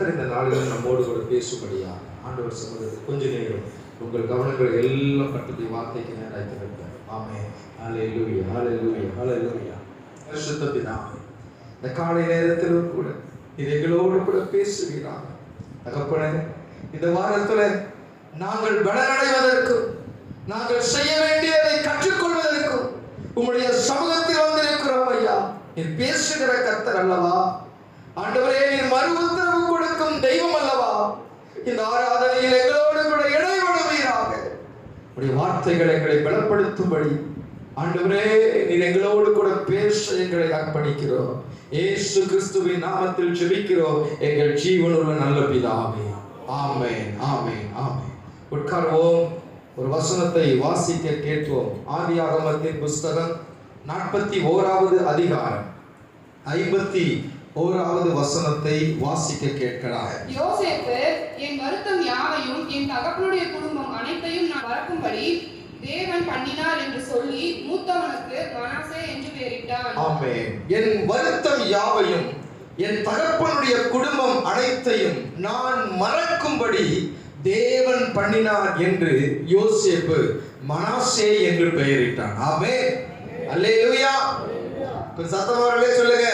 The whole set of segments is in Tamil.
கர்த்தர் இந்த நாளில் நம்மோடு கூட பேசும்படியா ஆண்டவர் சமூகத்தில் கொஞ்ச நேரம் உங்கள் கவனங்கள் எல்லாம் கர்த்தருடைய வார்த்தைக்கு நேராக திறப்பார். ஆமென். ஹல்லேலூயா, ஹல்லேலூயா, ஹல்லேலூயா. பரிசுத்த பிதாவே, இந்த காலை நேரத்திலும் கூட இது எங்களோடு கூட பேசுகிறார். தகப்பனே, இந்த வாரத்தில் நாங்கள் பலனடைவதற்கும் நாங்கள் செய்ய வேண்டியதை கற்றுக்கொள்வதற்கும் உம்முடைய சமூகத்தில் வந்திருக்கிறோம் ஐயா. நீ பேசுகிற கர்த்தர் அல்லவா ஆண்டவரே, நீ மறு உத்தரவு கொடுக்கும் தெய்வம் அல்லவா. இந்த ஆராதனையில் எங்களோடு கூட இடைபடுவீராக. உடைய வார்த்தைகள் எங்களை பலப்படுத்தும்படி ஆண்டவரே நீர் எங்களோடு கூட பேச எங்களை அர்ப்பணிக்கிறோம். இயேசு கிறிஸ்துவின் நாமத்தில் ஜெபிக்கிறோம் எங்கள் ஜீவனுள்ள நல்ல பிதாவே. ஆமென், ஆமென், ஆமென். உட்கார்வோம். ஒரு வசனத்தை வாசிக்க கேட்போம். ஆதியாகமத்தின் புஸ்தகம் 41வது அதிகாரம் 51வது வசனத்தை வாசிக்க கேட்கிறார். யோசேப்பு, என் வருத்தம் யாவையும் என் தகப்பனுடைய குடும்பம் அனைத்தையும் நான் மறக்கும்படி தேவன் பண்ணினார் என்று சொல்லி மூத்தவனுக்கு மனாசே என்று பெயரிட்டான். ஆமென். என் வருத்தம் யாவையும் என் தகப்பனுடைய குடும்பம் அனைத்தையும் நான் மறக்கும்படி தேவன் பண்ணினார் என்று யோசேப்பு மனாசே என்று பெயரிட்டான். ஆமென். அல்லேலூயா. சத்தமாகவே சொல்லுங்க.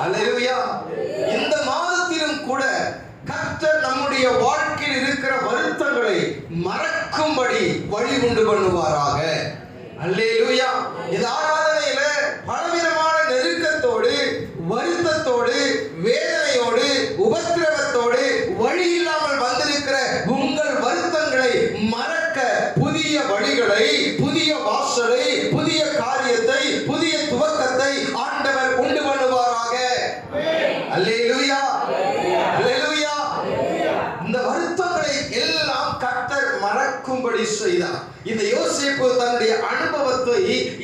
அல்லேலூயா. இந்த மாதத்திலும் கூட கர்த்தர் நம்முடைய வாழ்க்கையில் இருக்கிற வருத்தங்களை மறக்கும்படி வழி உண்டு பண்ணுவாராக. அல்லேலூயா. இந்த ஆராதனையில பலவிதமான நெருக்கத்தோடு, வருத்தத்தோடு, வேதனையோடு, உபத்திரவத்தோடு, வழி இல்லாமல் வந்திருக்கிற உங்கள் வருத்தங்களை மறக்க புதிய வழிகளை, புதிய வாசலை, புதிய காரியத்தை, புதிய துவக்கத்தை ஆண்டவர் உண்டு பண்ணுவாராக. அல்லேலூயா, அல்லேலூயா. இந்த வருத்தங்களை எல்லாம் கர்த்தர் மறக்கும்படி செய்தார். இந்த யோசேப்பு தன்னுடைய அனுபவத்தை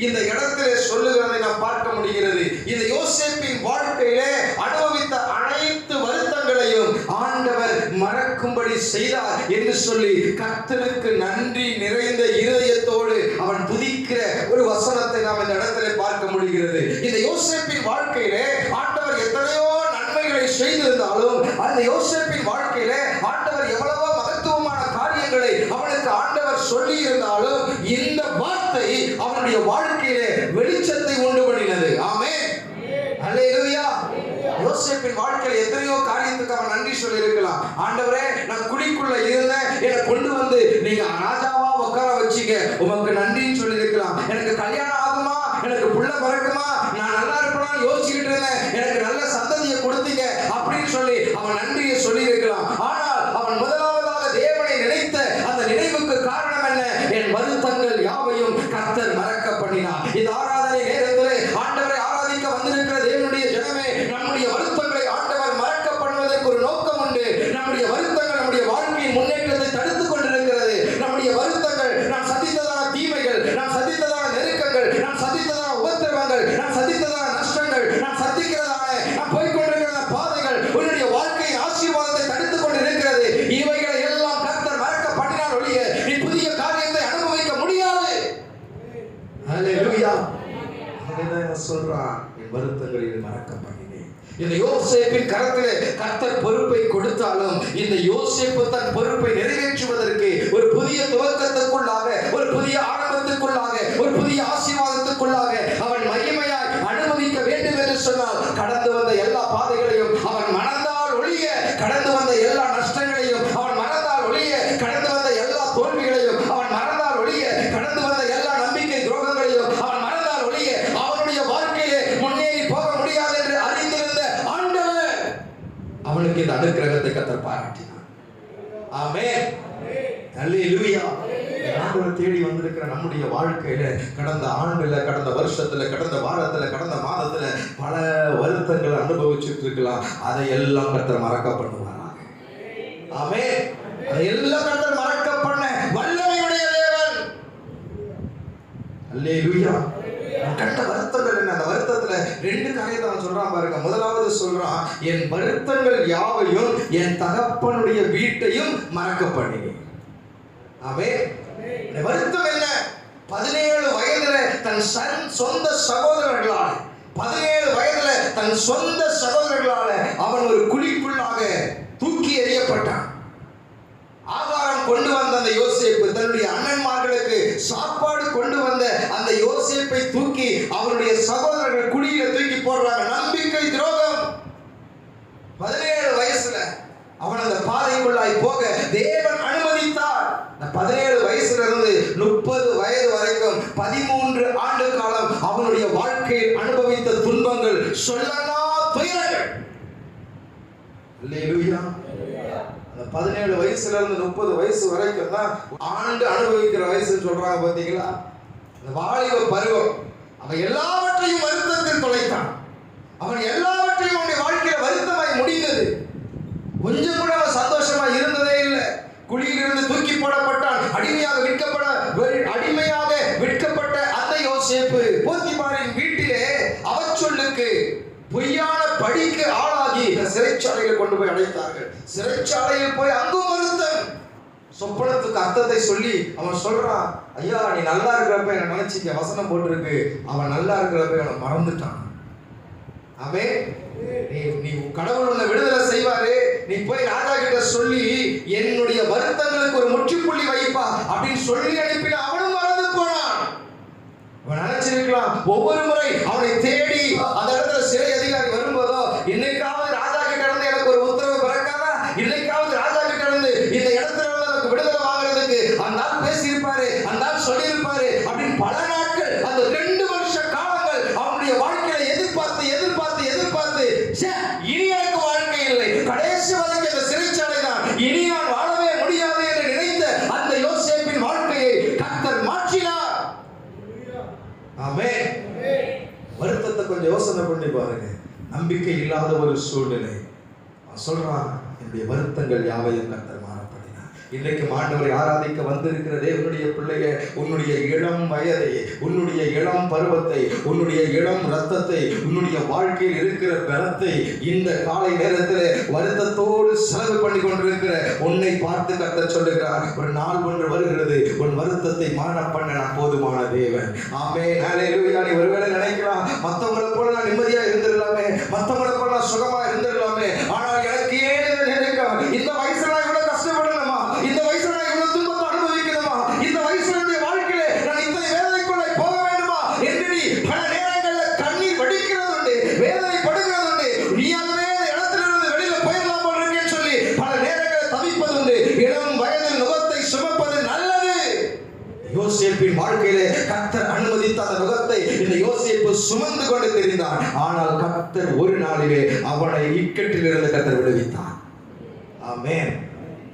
இந்த இடத்திலே சொல்லுகிறதை நாம் பார்க்க முடிகிறது. இந்த யோசேப்பின் வாழ்க்கையிலே அனுபவித்த அனைத்து வருத்தங்களையும் ஆண்டவர் மறக்கும்படி செய்தார் என்று சொல்லி கர்த்தருக்கு நன்றி நிறைந்த இருதயத்தோடு அவன் துதிக்கிற ஒரு வசனத்தை நாம் இந்த இடத்திலே பார்க்க முடிகிறது. இந்த யோசேப்பின் வாழ்க்கையிலே ஆண்டவர் எத்தனையோ நன்மைகளை செய்திருந்தாலும், அந்த யோசேப்பின் வாழ்க்கையிலே ஆண்டவர் எவ்வளவோ மகத்துவமான காரியங்களை அவனுக்கு ஆண்டவர் சொல்லி இருந்தாலும், இந்த வார்த்தை அவனுடைய வாழ்க்கையிலே வெளிச்சத்தை உண்டு பண்ணினது. ஆமென். அல்லேலூயா. யோசேப்பின் வாழ்க்கையில் எத்தனையோ காரியத்துக்கு அவன் நன்றி சொல்லி இருக்கலாம். ஆண்டவரே, நான் குழிக்குள்ள இருந்தேன், என்னை கொண்டு வந்து நீங்க ராஜாவா உட்கார வச்சீங்க, உமக்கு நன்றின்னு சொல்லி இருக்கலாம். எனக்கு கல்யாணம் ஆகுமா, எனக்கு புள்ள பிறக்குமா, நான் நல்லா இருப்பேன்னு யோசிச்சுக்கிட்டு இருந்தேன், எனக்கு நல்ல சந்ததியை கொடுத்தீங்க அப்படின்னு சொல்லி அவன் நன்றியை சொல்லி இருக்கலாம். ஆனால் அவன் முதலாவதாக தேவனை நினைத்த அந்த நினைவுக்கு காரணம் என்ன? என் வருத்தங்கள் யாவையும் கர்த்தர் மறக்க பண்ணினார். இந்த ஆராதனை நேரத்திலே ஆண்டவரை ஆராதிக்க வந்திருக்கிற தேவனுடைய ஜனமே, நம்முடைய வருத்தங்களை ஆண்டவர் மறக்க பண்ணுவதற்கு ஒரு நோக்கம் உண்டு. நம்முடைய வருத்தங்கள் நம்முடைய வாழ்க்கையின் முன்னேற்றத்தை தடுத்துக் கொண்டிருக்கிறது. நம்முடைய வருத்தங்கள் நாம் சந்தித்ததான தீமைகள், நாம் சந்தித்ததான நெருக்கங்கள், நாம் சந்தித்ததான உபத்திரவங்கள், நாம் சந்தித்ததான நஷ்டங்கள், நாம் சந்திக்கிறதான நாம் போய்கொண்டிருக்கிற பாதைகள் உன்னுடைய வாழ்க்கையின் ஆசீர்வாதத்தை தடுத்துக் கொண்டிருக்கிறது. இவைகளை எல்லாம் கர்த்தர் மறக்க பண்ணினால் ஒழிய நீ புதிய காரியத்தை அனுபவிக்க முடியாது. அல்லேலூயா. அதுதான் சொல்றான், என் வருத்தங்களை மறக்க பண்ணினேன். இந்த யோசேப்பின் கரத்திலே கர்த்தர் பொறுப்பை கொடுத்தாலும், இந்த யோசேப்பு தன் பொறுப்பை நிறைவேற்றுவதற்கு ஒரு புதிய துவக்கத்துக்குள்ளாக, ஒரு புதிய ஆரம்பத்துக்குள்ளாக, ஒரு புதிய ஆசீர்வாதத்துக்குள்ளாக அவன் மகிமையாய் அனுபவிக்க வேண்டும் என்று சொன்னால், கடந்து வந்த எல்லா பாதைகளையும் அவன் மறந்தால் ஒழிய, கடந்து வந்த எல்லா நஷ்டங்களையும் அவன் மறந்தால் ஒழிய, கடந்து வந்த எல்லா தோல்விகளையும் அவன் மறந்தால் ஒழிய, கடந்து வந்த எல்லா நம்பிக்கை துரோகங்களையும் அவன் மறந்தால் ஒழிய, அவனுடைய வாழ்க்கையிலே முன்னேறி போக முடியாது என்று அறிந்திருந்த ஆண்டவர் அவனுக்கு இந்த அனுக்கிரகத்தை கர்த்தர் பாராட்டினார். ஆமென். அல்லேலூயா. ஆண்டவர் தேடி வந்திருக்கிற நம்முடைய வாழ்க்கையில கடந்த ஆண்டுல, கடந்த வருஷத்துல, கடந்த வாரத்துல, கடந்த மாதத்துல பல வருத்தங்களை அனுபவிச்சுட்டு இருக்கலாம். அதை எல்லாம் கர்த்தர் மறக்க பண்ணுவாராக. ஆமென். அதை எல்லாம் கர்த்தர் மறக்க பண்ண வல்லமையுடைய தேவன். அல்லேலூயா. கண்ட வருத்தங்கள் என்ன? அந்த வருத்தத்துல ரெண்டு காரியத்தை அவன் சொல்றான் பாருங்க. முதலாவது சொல்றான், என் வருத்தங்கள் யாவையும் என் தகப்பனுடைய வீட்டையும் மறக்க பண்ணினேன். ஆமென். வருத்தம் என்ன? 17 வயதுல தன் சொந்த சகோதரர்களால், 17 வயதுல தன் தன் சொந்த சகோதரர்களால அவன் ஒரு குழிக்குள்ளாக தூக்கி எறியப்பட்டான். ஆகாரம் கொண்டு வந்த அந்த யோசேப்பு, தன்னுடைய அண்ணன்மார்களுக்கு சாப்பாடு கொண்டு வந்த அந்த யோசேப்பை தூக்கி அவருடைய சகோதரர்கள் குழியில தூக்கி போடுறாங்க. நம்பிக்கை துரோகம். 17 வயசுல அவன் அந்த பாதைக்குள்ளாய் போக தேவன் அனுமதித்தார். 17 வயசுல இருந்து 30 வயது வரைக்கும் 13 ஆண்டு காலம் அவனுடைய வாழ்க்கையில் அனுபவித்த துன்பங்கள் சொல்லனா துயரங்கள். அல்லேலூயா. அந்த 17 வயசுல இருந்து 30 வயசு வரைக்கும் தான் ஆண்டு அனுபவிக்கிற வயசுன்னு சொல்றாங்க பாத்தீங்களா. அந்த வாலிப பருவம். அவன் எல்லாவற்றையும் வருத்தத்தில் தொலைத்தான். அவன் எல்லாவற்றையும் அவனுடைய வாழ்க்கையில வருத்தமாய் முடிந்தது. கொஞ்சம் கூட அவன் சந்தோஷமா இருந்ததே இல்லை. குழியிலிருந்து தூக்கி போடப்பட்டான். அடிமையாக விற்கப்பட்ட அந்த யோசேப்பு போத்திபாரின் வீட்டிலே அவச்சொல்லுக்கு பொய்யான பழிக்கு ஆளாகி சிறைச்சாலையில் கொண்டு போய் அடைத்தார்கள். சிறைச்சாலையில் போய் அங்கும் வருத்தம். சொப்பனத்துக்கு அர்த்தத்தை சொல்லி அவன் சொல்றான், ஐயா நீ நல்லா இருக்கிறப்ப என்ன நினைச்சிக்க, வசனம் போட்டிருக்கு. அவன் நல்லா இருக்கிறப்ப அவனை மறந்துட்டான். அவன் நீ கடவுள் உன்னை விடுதலை செய்வாரு, நீ போய் ராஜா கிட்ட சொல்லி என்னுடைய வருத்தங்களுக்கு ஒரு முற்றுப்புள்ளி வைப்பா அப்படின்னு சொல்லி அனுப்பின. அவனும் மறந்து போனான். அவன் நினைச்சிருக்கலாம் ஒவ்வொரு முறை அவனை தேடி அந்த இடத்துல சிறை அதிகாரி வரும்போதோ, இன்னைக்காவது ராஜா கிட்ட இருந்து எனக்கு ஒரு உத்தரவு பிறக்காதா, இன்னைக்காவது ராஜா கிட்ட இருந்து இந்த இடத்துல இருந்து எனக்கு விடுதலை வாங்குறதுக்கு அந்த ஆள் பேசியிருப்பாரு, அந்த ஆள் சொல்லியிருப்பாரு அப்படின்னு பல நாட்கள் அந்த 2 வருஷ காலங்கள் அவனுடைய வாழ்க்கையில எதிர்பார்த்து இனி எனக்கு வாழ்க்கை இல்லை, கடைசி வரைக்கும் இந்த சிறைச்சாலை தான், இனி நான் வாழவே முடியாது என்று நினைத்த அந்த யோசேப்பின் வாழ்க்கையை கர்த்தர் மாற்றினார். ஆமென். வருத்தத்தை கொஞ்சம் யோசனை பண்ணி பாருங்க. நம்பிக்கை இல்லாத ஒரு சூழ்நிலை. சொல்றான், என்னுடைய வருத்தங்கள் யாவையும் கர்த்தர் மாறப்படினார். இன்றைக்கு ஆண்டவரை ஆராதிக்க வந்திருக்கிற தேவனுடைய பிள்ளைய, உன்னுடைய இளம் வயதை, உன்னுடைய இளம் பருவத்தை, உன்னுடைய இளம் ரத்தத்தை, உன்னுடைய வாழ்க்கையில் இருக்கிற பலத்தை இந்த காலை நேரத்தில் வருத்தத்தோடு செலவு பண்ணி கொண்டிருக்கிற உன்னை பார்த்து கர்த்தர் சொல்லுகிறார், ஒரு நாள் ஒன்று வருகிறது, உன் வருத்தத்தை மாறப் பண்ண நான் போதுமான தேவன். ஆமென். ஹல்லேலூயா. நீ ஒருவேளை நினைக்கலாம், மற்றவங்களை போல நான் நிம்மதியா இருந்திடலாமே, மற்றவங்களை போல நான் சுகமா இருந்திடலாமே, ஆனால் எனக்கு ஏன் நினைக்கலாம், இந்த வயசுல இவ்வளவு கஷ்டப்படணுமா, இந்த வயசுல இவ்வளவு துன்பத்தை அனுபவிக்கணுமா, இந்த வயசுல வாழ்க்கையில நான் இத்தனை வேதனைக்குள்ள போக வேண்டுமா என்று நீ பல நேரங்களில் கண்ணீர் வடிக்கிறது உண்டு, வேதனைப்படுகிறது உண்டு. நீயாகவே இடத்துல இருந்து வெளியில போயிடலாம் போல இருக்கேன்னு சொல்லி பல நேரங்களில் தவிப்பது உண்டு. இளம் வயதில் நுகத்தை சுமப்பது நல்லது. யோசேப்பின் வாழ்க்கையிலே கர்த்தர் அனுமதித்த அந்த நுகத்தை இந்த யோசேப்பு சுமந்து கொண்டு தெரிந்தார். ஆனால் கர்த்தர் ஒரு நாளிலே அவனை இக்கட்டிலிருந்து கர்த்தர் விடுவித்தார். ஆமென்.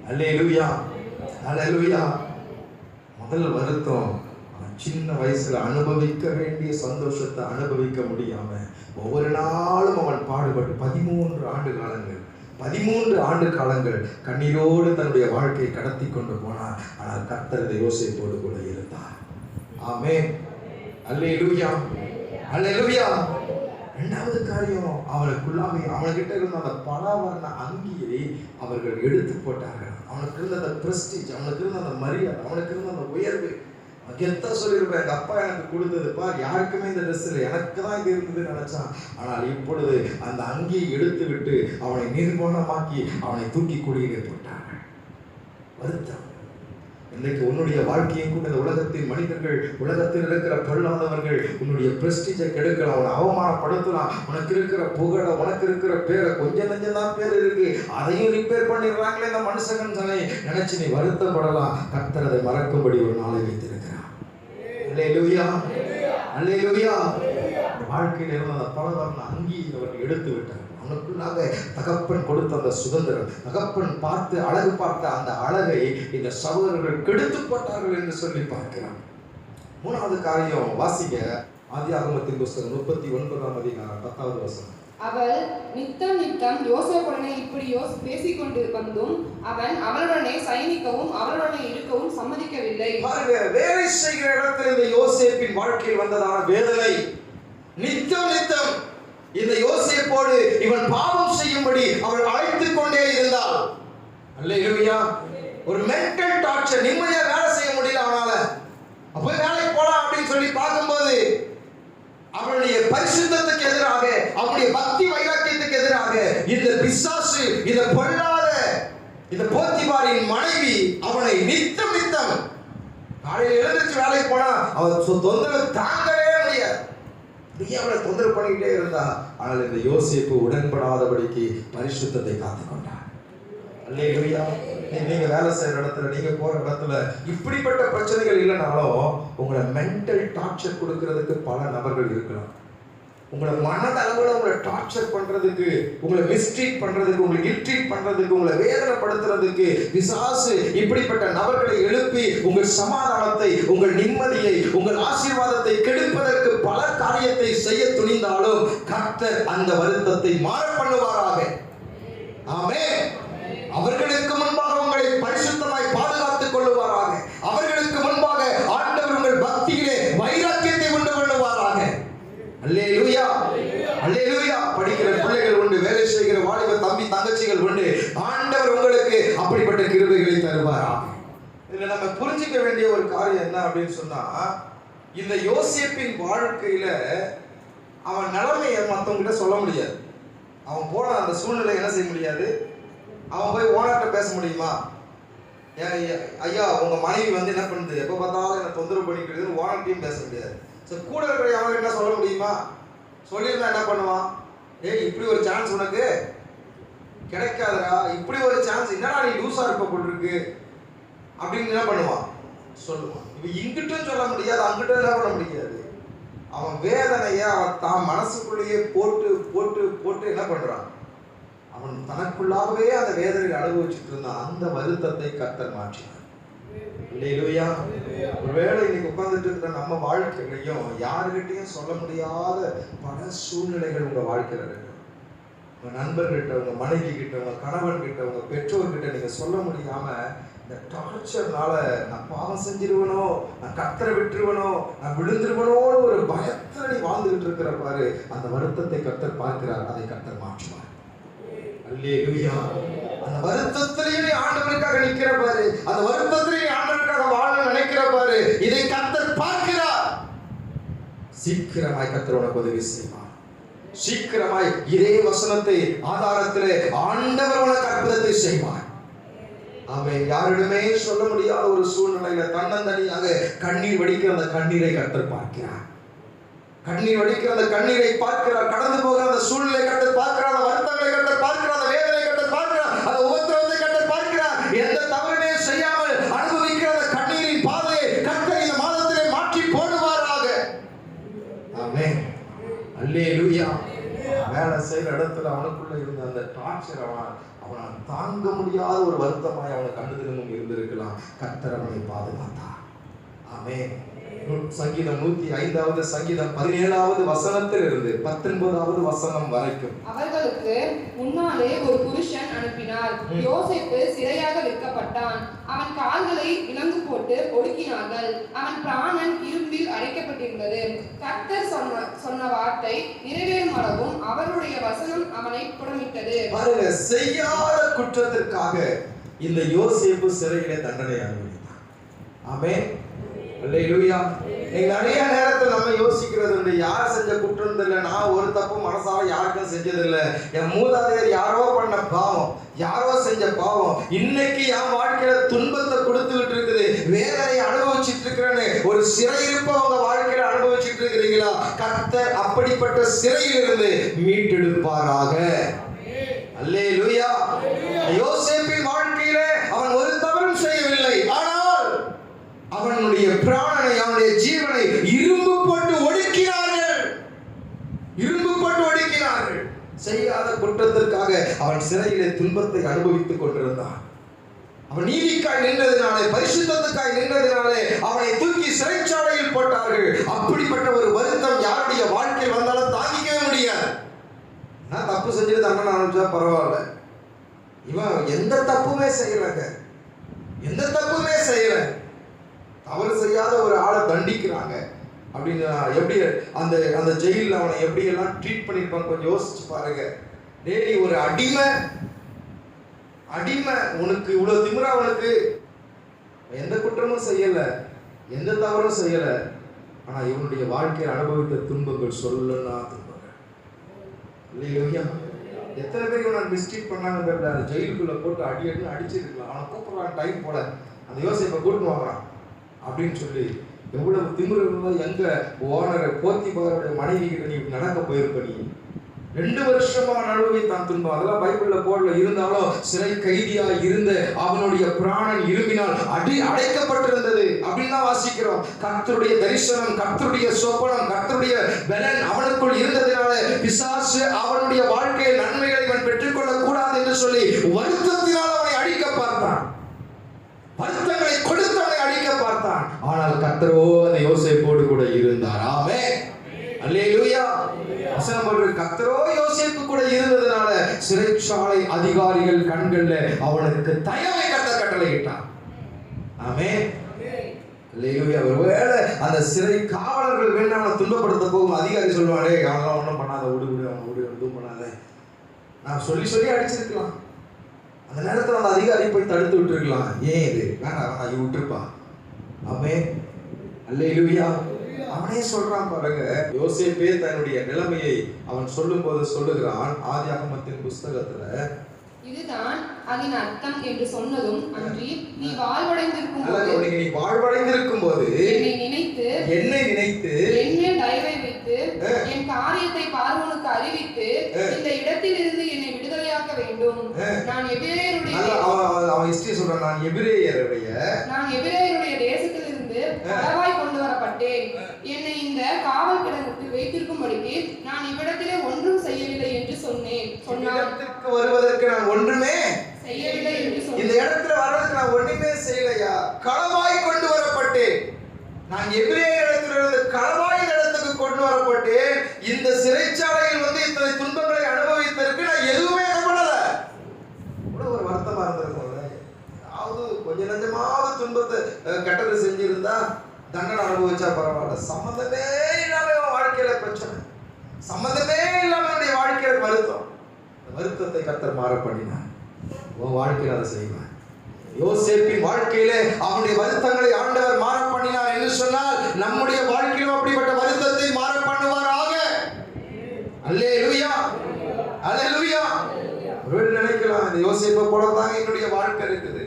அல்லேலூயா. அல்லேலூயா. முதல் வருத்தம், சின்ன வயசுல அனுபவிக்க வேண்டிய சந்தோஷத்தை அனுபவிக்க முடியாம ஒவ்வொரு நாளும் அவன் பாடுபட்டு 13 ஆண்டு காலங்கள் கண்ணீரோடு தன்னுடைய வாழ்க்கையை கடத்தி கொண்டு போனார். ஆனால் கர்த்தர் யோசேப்போடு கூட இருந்தார். ஆமென். அல்லேலூயா. அல்லேலூயா. இரண்டாவது காரியம், அவனுக்கிட்ட இருந்த அந்த பலவர்ண அங்கியை அவர்கள் எடுத்து போட்டார்கள். அவனுக்கு இருந்த அந்த பிரஸ்டீஜ், அவனுக்கு இருந்த அந்த மரியாதை, அவனுக்கு இருந்த அந்த உயர்வு, கெத்தா சொல்லியிருப்பேன், எங்க அப்பா எனக்கு கொடுத்தது பார், யாருக்குமே இந்த ட்ரெஸ் இல்லை, எனக்கு தான் இது இருந்ததுன்னு நினைச்சான். ஆனால் இப்பொழுது அந்த அங்கியை எடுத்து விட்டு அவனை நிர்மூலமாக்கி அவனை தூக்கி குழியிலே போட்டார்கள். வருத்தம். இன்றைக்கு உன்னுடைய வாழ்க்கையை கூட இந்த உலகத்தின் மனிதர்கள், உலகத்தில் இருக்கிற பொருளாதவர்கள் உன்னுடைய பிரஸ்டீஜை கெடுக்கலாம், அவனை அவமானப்படுத்தலாம். உனக்கு இருக்கிற புகழை, உனக்கு இருக்கிற பேரை, கொஞ்சம் நஞ்சம் தான் பேர் இருக்கு, அதையும் ரிப்பேர் பண்ணிடுறாங்களே இந்த மனுஷங்கன்னு சொல்லி நினைச்சு நீ வருத்தப்படலாம். கர்த்தர் அதை மறக்கும்படி ஒரு நாளை வைத்திருக்கிறார். அல்லேலூயா. அல்லேலூயா. வாழ்க்கையில் இருந்த அந்த பலவர்ண அங்கி அவர்கள் எடுத்து விட்டார். அவனுக்குள்ளாக தகப்பன் கொடுத்த அந்த சுதந்திரம், தகப்பன் பார்த்து அழகு பார்த்த அந்த அழகை இந்த சகோதரர்கள் கெடுத்து போட்டார்கள் என்று சொல்லி பார்க்கிறான். மூணாவது காரியம் வாசிக்க, ஆதியாகமத்தின் புத்தகம் 39ஆம் அதிகாரம் 10வது வசனம். அவள் நித்தம் யோசேப்புடனே இப்படி பேசிக்கொண்டு வந்தும் அவன் அவளுடனே சயனிக்கவும் அவளுடனே இருக்கவும் சம்மதிக்கவில்லை. வேலை செய்கிற இடத்தில் இந்த யோசேப்பின் வாழ்க்கையில் வந்ததான வேதனை, நித்தம் இந்த யோசேப்போடு இவன் பாவம் செய்யும்படி அவள் அழைத்துக் கொண்டே இருந்தாள். அல்லேலூயா. ஒரு மென்டல் டார்ச்சர், நிம்மதியா வேலை செய்ய முடியல அவனால. அப்ப வேலைக்கு போலாம் அப்படின்னு சொல்லி பார்க்கும்போது அவனுடைய பரிசுத்தத்துக்கு எதிராக, அவனுடைய பக்தி இந்த பொல்லாத இந்த போத்திபாரின் மனைவி அவனை நித்தம் காலையில் எழுந்திருச்சு வேலைக்கு போனா அவன் தொந்தரவு தாங்கவே முடியாது. அவளை தொந்தரவு பண்ணிக்கிட்டே இருந்தா. ஆனால் இந்த யோசேப்பு உடன்படாதபடிக்கு பரிசுத்தத்தை காத்துக்கொண்டார். அல்லேலூயா. நீங்க வேலை செய்யற இடத்துல, நீங்க போற இடத்துல இப்படிப்பட்ட பிரச்சனைகள் இல்லைனாலும் உங்களை மென்டல் டார்ச்சர் கொடுக்கறதுக்கு பல நபர்கள் இருக்கலாம். உங்களை மனதளவில் உங்களை டார்ச்சர் பண்றதுக்கு, உங்களை மிஸ்ட்ரீட் பண்றதுக்கு, உங்களை இல்ட்ரீட் பண்றதுக்கு, உங்களை வேதனைப்படுத்துறதுக்கு பிசாசு இப்படிப்பட்ட நபர்களை எழுப்பி உங்கள் சமாதானத்தை, உங்கள் நிம்மதியை, உங்கள் ஆசீர்வாதத்தை கெடுப்பதற்கு பல காரியத்தை செய்ய துணிந்தாலும் கர்த்தர் அந்த வருத்தத்தை மாற பண்ணுவாராக. ஆமென். அவர்களுக்கு முன்பாக உங்களை பரிசுத்தமாய் பாதுகாத்துக் கொள்ளுவாராக. அவர்களுக்கு முன்பாக ஆண்டவர் உங்கள் பக்தியிலே வைராக்கியத்தை கொண்டு கொள்ளுவாராக. அல்லேலூயா, அல்லேலூயா. படிக்கிற பிள்ளைகள் உண்டு, வேலை செய்கிற வாலிப தம்பி தங்கச்சிகள் உண்டு. ஆண்டவர் உங்களுக்கு அப்படிப்பட்ட கிருபைகளை தருவாராக. இதுல நம்ம புரிஞ்சிக்க வேண்டிய ஒரு காரியம் என்ன அப்படின்னு சொன்னா, இந்த யோசேப்பின் வாழ்க்கையில அவன் நிலைமையை மற்றவங்கிட்ட சொல்ல முடியாது. அவன் போன அந்த சூழ்நிலை என்ன செய்ய முடியாது. அவன் போய் ஓனர்கிட்ட பேச முடியுமா? ஐயா உங்க மனைவி வந்து என்ன பண்ணுது, எப்போ பார்த்தாலும் என்ன தொந்தரவு பண்ணிக்கிறது, ஓனர்கிட்டையும் பேச முடியாது. கூட இருக்கிற அவன் என்ன சொல்ல முடியுமா? சொல்லியிருந்தா என்ன பண்ணுவான்? இப்படி ஒரு சான்ஸ் உனக்கு கிடைக்காதரா, இப்படி ஒரு சான்ஸ், என்னடா நீ லூசா இருப்ப போட்டுருக்கு அப்படின்னு என்ன பண்ணுவான்? சொல்லுவான். இப்ப இங்கிட்டும் சொல்ல முடியாது, அங்கிட்டும் என்ன பண்ண முடியாது. அவன் வேதனைய அவன் தான் மனசுக்குள்ளேயே போட்டு போட்டு போட்டு என்ன பண்றான்? அவன் தனக்குள்ளாகவே அந்த வேதனை அனுபவிச்சுட்டு இருந்தான். அந்த வருத்தத்தை கர்த்தர் மாற்றினார். அல்லேலூயா. ஒருவேளை இன்னைக்கு உட்கார்ந்துட்டு இருக்கிற நம்ம வாழ்க்கையிலையும் யாருகிட்டையும் சொல்ல முடியாத பல சூழ்நிலைகள் உங்க வாழ்க்கையில இருக்கு. உங்க நண்பர்கிட்ட, உங்க மனைவி கிட்ட, உங்க கணவன் கிட்ட, உங்க பெற்றோர்கிட்ட நீங்க சொல்ல முடியாம இந்த டார்ச்சர்னால நான் பாவம் செஞ்சிருவனோ, நான் கர்த்தரை விட்டுருவனோ, நான் விழுந்துருவனோன்னு ஒரு பயத்துல நீ வாழ்ந்துகிட்டு இருக்கிற பாரு. அந்த வருத்தத்தை கர்த்தர் பார்க்கிறார். அதை கர்த்தர் மாற்றுவார். அல்லேலூயா. அந்த வருத்தத்திலேயே ஆண்டவருக்காக நிக்கிற பாரு, அந்த வருத்தத்திலேயே ஆண்டவருக்காக வாழ நினைக்கிற பாரு, இதை கர்த்தர் பார்க்கிறார். சீக்கிரமாய் கர்த்தர் உனக்கு உதவி செய்வார். சீக்கிரமாய் இதே வசனத்தை ஆதாரத்திலே ஆண்டவர் உனக்கு அற்புதத்தை செய்வார். ஆமென். யாரிடமே சொல்ல முடியாத ஒரு சூழ்நிலையில தன்னந்தனியாக கண்ணீர் வடிக்கிற அந்த கண்ணீரை கர்த்தர் பார்க்கிறார். கண்ணீர் வடிக்கிற அந்த கண்ணீரை பார்க்கிறார். கடந்து போகிற அந்த சூழ்நிலை கர்த்தர் பார்க்கிறார். அந்த வருத்தங்களை கர்த்தர் பார்க்கிறார். அந்த வேதனை கர்த்தர் பார்க்கிறார். அந்த உபத்திரவத்தை கர்த்தர் பார்க்கிறார். எந்த தவறுமே செய்யாமல் அனுபவிக்கிற அந்த கண்ணீரின் பாதையை கர்த்தர் இந்த மாதத்திலே மாற்றி போடுவாராக. ஆமென். அல்லேலூயா. வேலை செய்கிற இடத்துல அவனுக்குள்ள இருந்த அந்த டார்ச்சர் அவனால் தாங்க முடியாத ஒரு வருத்தமாய் அவனுக்கு கண்டுதினமும் இருந்திருக்கலாம். கர்த்தர் அவனை பாதுகாத்தார். ஆமென். சங்கீதம் 105வது சங்கீதம் 17வது வசனத்திலிருந்து 19வது வசனம் வரைக்கும். அவர்களுக்கு முன்னாலே ஒரு புருஷன் அனுப்பினார். யோசேப்பு சிறையாக விற்கப்பட்டான். அவன் கால்களை விலங்கு போட்டு ஒடுக்கினார்கள். அவன் பிராணன் இரும்பில் அடைக்கப்பட்டிருந்தது. கர்த்தர் சொன்ன வார்த்தை நிறைவேறும் அளவும் அவருடைய வசனம் அவனை புடமிட்டது. பாருங்க, செய்யாத குற்றத்திற்காக இந்த யோசேப்பு சிறையிலே தண்டனை அனுபவித்தார். ஆமென். அல்லேலூயா. நீங்க நிறைய நேரத்தில் நம்ம யோசிக்கிறது, யார் செஞ்ச குற்றம் தெரியல, நான் ஒரு தப்பு மனசால யாருக்கும் செஞ்சதில்லை, என் மூதாதையர் யாரோ பண்ண பாவம், யாரோ செஞ்ச பாவம் இன்னைக்கு என் வாழ்க்கையில துன்பத்தை கொடுத்துக்கிட்டு இருக்குது, வேதனை அனுபவிச்சுட்டு இருக்கிறேன்னு ஒரு சிறையிருப்ப உங்க வாழ்க்கையில அனுபவிச்சுட்டு இருக்கிறீங்களா? கர்த்தர் அப்படிப்பட்ட சிறையிலிருந்து மீட்டெடுப்பாராக. அல்லேலூயா. யோசேப்பின் வாழ்க்கையிலே அவன் ஒரு தவறும் செய்யவில்லை. ஆனால் அவனுடைய பிராணனை, அவனுடைய ஜீவனை இரும்பு போட்டு ஒடுக்கினார்கள். இரும்பு போட்டு ஒடுக்கினார்கள். செய்யாத குற்றத்திற்காக அவன் சிறையிலே துன்பத்தை அனுபவித்துக் கொண்டிருந்தான். அவன் நீதிக்காய் நின்றதினாலே, பரிசுத்தத்துக்காய் நின்றதினாலே அவனை தூக்கி சிறைச்சாலையில் போட்டார்கள். அப்படிப்பட்ட ஒரு வருத்தம் யாருடைய வாழ்க்கையில் வந்தாலும் தாங்கிக்கவே முடியாது. நான் தப்பு செஞ்சுட்டு தண்டனை அனுப்பிச்சா பரவாயில்ல, இவன் எந்த தப்புமே செய்யலங்க, எந்த தப்புமே செய்யல, தவறு செய்யாத ஒரு ஆளை தண்டிக்கிறாங்க அப்படின்னு எப்படி அந்த அந்த ஜெயிலில் அவனை எப்படி எல்லாம் ட்ரீட் பண்ணியிருப்பாங்க கொஞ்சம் யோசிச்சு பாருங்க. டெய்லி ஒரு அடிமை உனக்கு இவ்வளவு திமிரா, உனக்கு எந்த குற்றமும் செய்யல, எந்த தவறும் செய்யல, ஆனா இவனுடைய வாழ்க்கையில் அனுபவித்த துன்பங்கள் சொல்லனா துன்பங்கள். இல்லையா? எத்தனை பேர் இவனை மிஸ்டேக் பண்ணாங்க தெரியல. அந்த ஜெயிலுக்குள்ள போட்டு அடின்னு அடிச்சிருக்கலாம். அவனை கூப்பிடுறான் டைம் போல, அந்த யோசேப்பை கூட்டிட்டு வாங்கறான் அப்படின்னு சொல்லி. எவ்வளவு திமிரு இருந்தா எங்க ஓனரை போத்திபாருடைய மனைவி கிட்ட நீ நடக்க போயிருப்ப? நீ 2 வருஷமா அனுபவித்தான் துன்பம். அதெல்லாம் பைபிள்ல போடல. இருந்தாலும் சிறை கைதியா இருந்த அவனுடைய பிராணன் இரும்பினால் அடைக்கப்பட்டிருந்தது அப்படின்னு தான் வாசிக்கிறோம். கர்த்தருடைய தரிசனம், கர்த்தருடைய சொப்பனம், கர்த்தருடைய பலன் அவனுக்குள் இருந்ததினால பிசாசு அவனுடைய வாழ்க்கையில் நன்மைகளை இவன் பெற்றுக்கொள்ள கூடாது என்று சொல்லி வருத்தத்தினால் அவனை அழிக்க பார்த்தான். வருத்தங்களை கொடுத்து அவனை அழிக்க பார்த்தான். ஆனால் கர்த்தரோ அந்த யோசேப்போடு கூட இருந்தார். ஆமென், அல்லேலூயா. வசனம் சொல்றது, கர்த்தரோ யோசேப்பு கூட இருந்ததனால சிறைச்சாலை அதிகாரிகள் கண்கள்ல அவனுக்கு தயவை கட்டளையிட்டான். ஆமென், அல்லேலூயா. ஒருவேளை அந்த சிறை காவலர்கள் வேணா அவனை துன்பப்படுத்த போகும் அதிகாரி சொல்லுவானே, அவனெல்லாம் ஒன்றும் பண்ணாத, விடு அவன் விடு, எதுவும் பண்ணாத, நான் சொல்லி அடிச்சிருக்கலாம். அந்த நேரத்தில் அந்த அதிகாரி போய் தடுத்து விட்டுருக்கலாம். ஏன் இது வேண்டாம், இது விட்டுருப்பான். ஆமென், அல்லேலூயா. அவனே சொல்றான் பாருங்க. யோசேப்பே தன்னுடைய நிலைமையை அவன் சொல்லும் போது சொல்லுகிறான். ஆதியாகமத்தின் புஸ்தகத்துல இதுதான் அதன் அர்த்தம் என்று சொன்னதும் அன்றி, நீ வாழ்வடைந்திருக்கும் போது என்னை நினைத்து என்மேல் தயவை வைத்து என் காரியத்தை பார்வோனுக்கு அறிவித்து இந்த இடத்தில் இருந்து என்னை விடுதலையாக்க வேண்டும். நான் எபிரேயருடைய தேசத்திலிருந்து களவாய் கொண்டு வரப்பட்டேன். என்னை இந்த காவல் கிடங்கத்தில் வைத்திருக்கும்படிக்கு நான் இவ்விடத்திலே ஒன்றும் செய்யவில்லை என்று சொன்னான். வருவதற்கு நான் ஒன்றுமே செய்யவில்லை என்று சொன்னான். இந்த இடத்துல வர்றதுக்கு நான் ஒண்ணுமே செய்யலையா? களவாய் கொண்டு வரப்பட்டேன். நான் எபிரேய இடத்திலிருந்து களவாய் இடத்துக்கு கொண்டு வரப்பட்டேன். இந்த சிறைச்சாலையில் வந்து இத்தனை துன்பங்களை அனுபவித்ததற்கு நான் எதுவுமே பண்ணல. இவ்வளவு ஒரு வருத்தமா இருந்திருக்கும். அதாவது கொஞ்சம் நஞ்சமாவது துன்பத்தை கெட்டது செஞ்சிருந்தா தண்டனை அனுபவிச்சா பரவாயில்ல. சம்மந்தமே இல்லாம வாழ்க்கையில பிரச்சனை, சம்மந்தமே இல்லாம என்னுடைய வாழ்க்கையில வருத்தம். வருத்தத்தை கர்த்தர் மாற பண்ணினார். உன் வாழ்க்கையில் அதை செய்வார். யோசேப்பின் வாழ்க்கையிலே அவனுடைய வருத்தங்களை ஆண்டவர் மாற பண்ணினார் என்று சொன்னால் நம்முடைய வாழ்க்கையிலும் அப்படிப்பட்ட வருத்தத்தை மாற பண்ணுவாராக. அல்லேலூயா, அல்லேலூயா. ஒருவேளை நினைக்கலாம், இந்த யோசேப்பை போல தான் என்னுடைய வாழ்க்கை இருக்குது.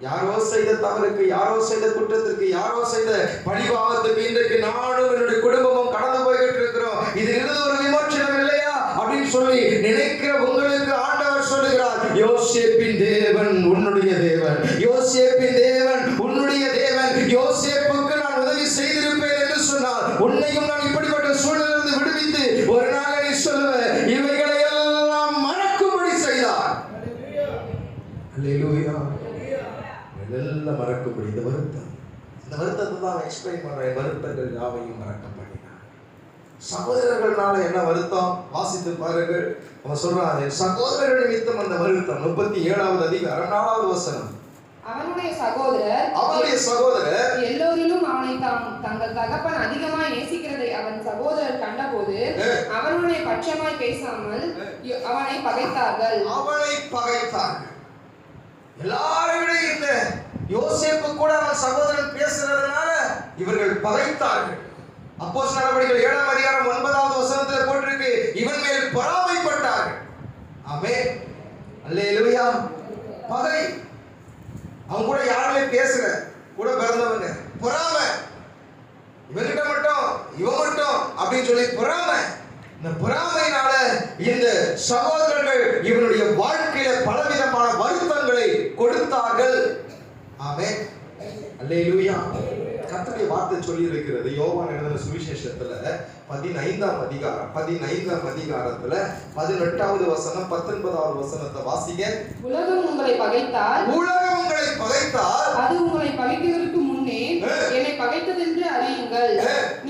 யாரோ செய்த தவறுக்கு, யாரோ செய்த குற்றத்திற்கு, யாரோ செய்த பழிபாவத்துக்கு இன்றைக்கு நானும் என்னுடைய குடும்பமும் கடந்து போய்கிட்டு இருக்கிறோம். இது இருந்து ஒரு விமோசனம் இல்லையா அப்படின்னு சொல்லி நினைக்கிற உங்களுக்கு ஆண்டவர் சொல்லுகிறார், யோசேப்பின் தேவன் உன்னுடைய தேவன், யோசேப்பின் தேவன் உன்னுடைய தேவன். யோசேப்புக்கு நான் உதவி செய்திருப்பேன் என்று சொன்னார். உன்னையும் நான் இப்படிப்பட்ட சூழலிலிருந்து விடுவித்து ஒரு நாள் நீ சொல்லுவேன், இவைகளை எல்லாம் மறக்கும்படி செய்தார். அல்லேலூயா. இதெல்லாம் மறக்கும்படி இந்த வருத்தத்தை தான் எக்ஸ்பிளைன் பண்றேன். வருத்தங்கள் யாவையும் மறக்க பண்ணினார். சகோதரர்கள்னால என்ன வருத்தம் வாசித்து பாருங்கள். அவன் சொல்றான், சகோதரர்கள் நிமித்தம் அந்த வருத்தம். 37வது அதிகாரம் 4வது வசனம். அவனுடைய சகோதரர் எல்லோரிலும் அவனை தங்கள் தகப்பன் அதிகமாய் நேசிக்கிறதை அவன் சகோதரர் கண்டபோது அவனுடைய பட்சமாய் பேசாமல் அவனை பகைத்தார்கள். எல்லாரும் விட இந்த யோசேப்பு கூட அவன் சகோதரன் பேசுறதுனால இவர்கள் பகைத்தார்கள். அப்போஸ்தலர் நடவடிக்கைகள் 7ஆம் அதிகாரம் 9வது வசனத்துல போட்டிருக்கு, இவன் மேல் பொறாமைப்பட்டார்கள். ஆமென், அல்லேலூயா. பகை. அவன் கூட யாருமே பேசல, கூட பிறந்தவங்க. பொறாமை, இவன்கிட்ட மட்டும் இவன் மட்டும் அப்படின்னு சொல்லி பொறாமை. இந்த பொறாமையினால இந்த சகோதரர்கள் இவனுடைய வாழ்க்கையில பலவிதமான வருத்தங்களை கொடுத்தார்கள். ஆமென், அல்லேலூயா. கர்த்தருடைய வார்த்தை சொல்லி இருக்கிறது யோவான் எழுதின சுவிசேஷத்துல 15ஆம் அதிகாரத்துல 18வது வசனம் 19வது வசனத்தை வாசிங்க. உலகம் உங்களை பகைத்தால் அது உங்களை பகைக்கிறதுக்கு முன்னே என்னை பகைத்ததென்று அறியுங்கள்.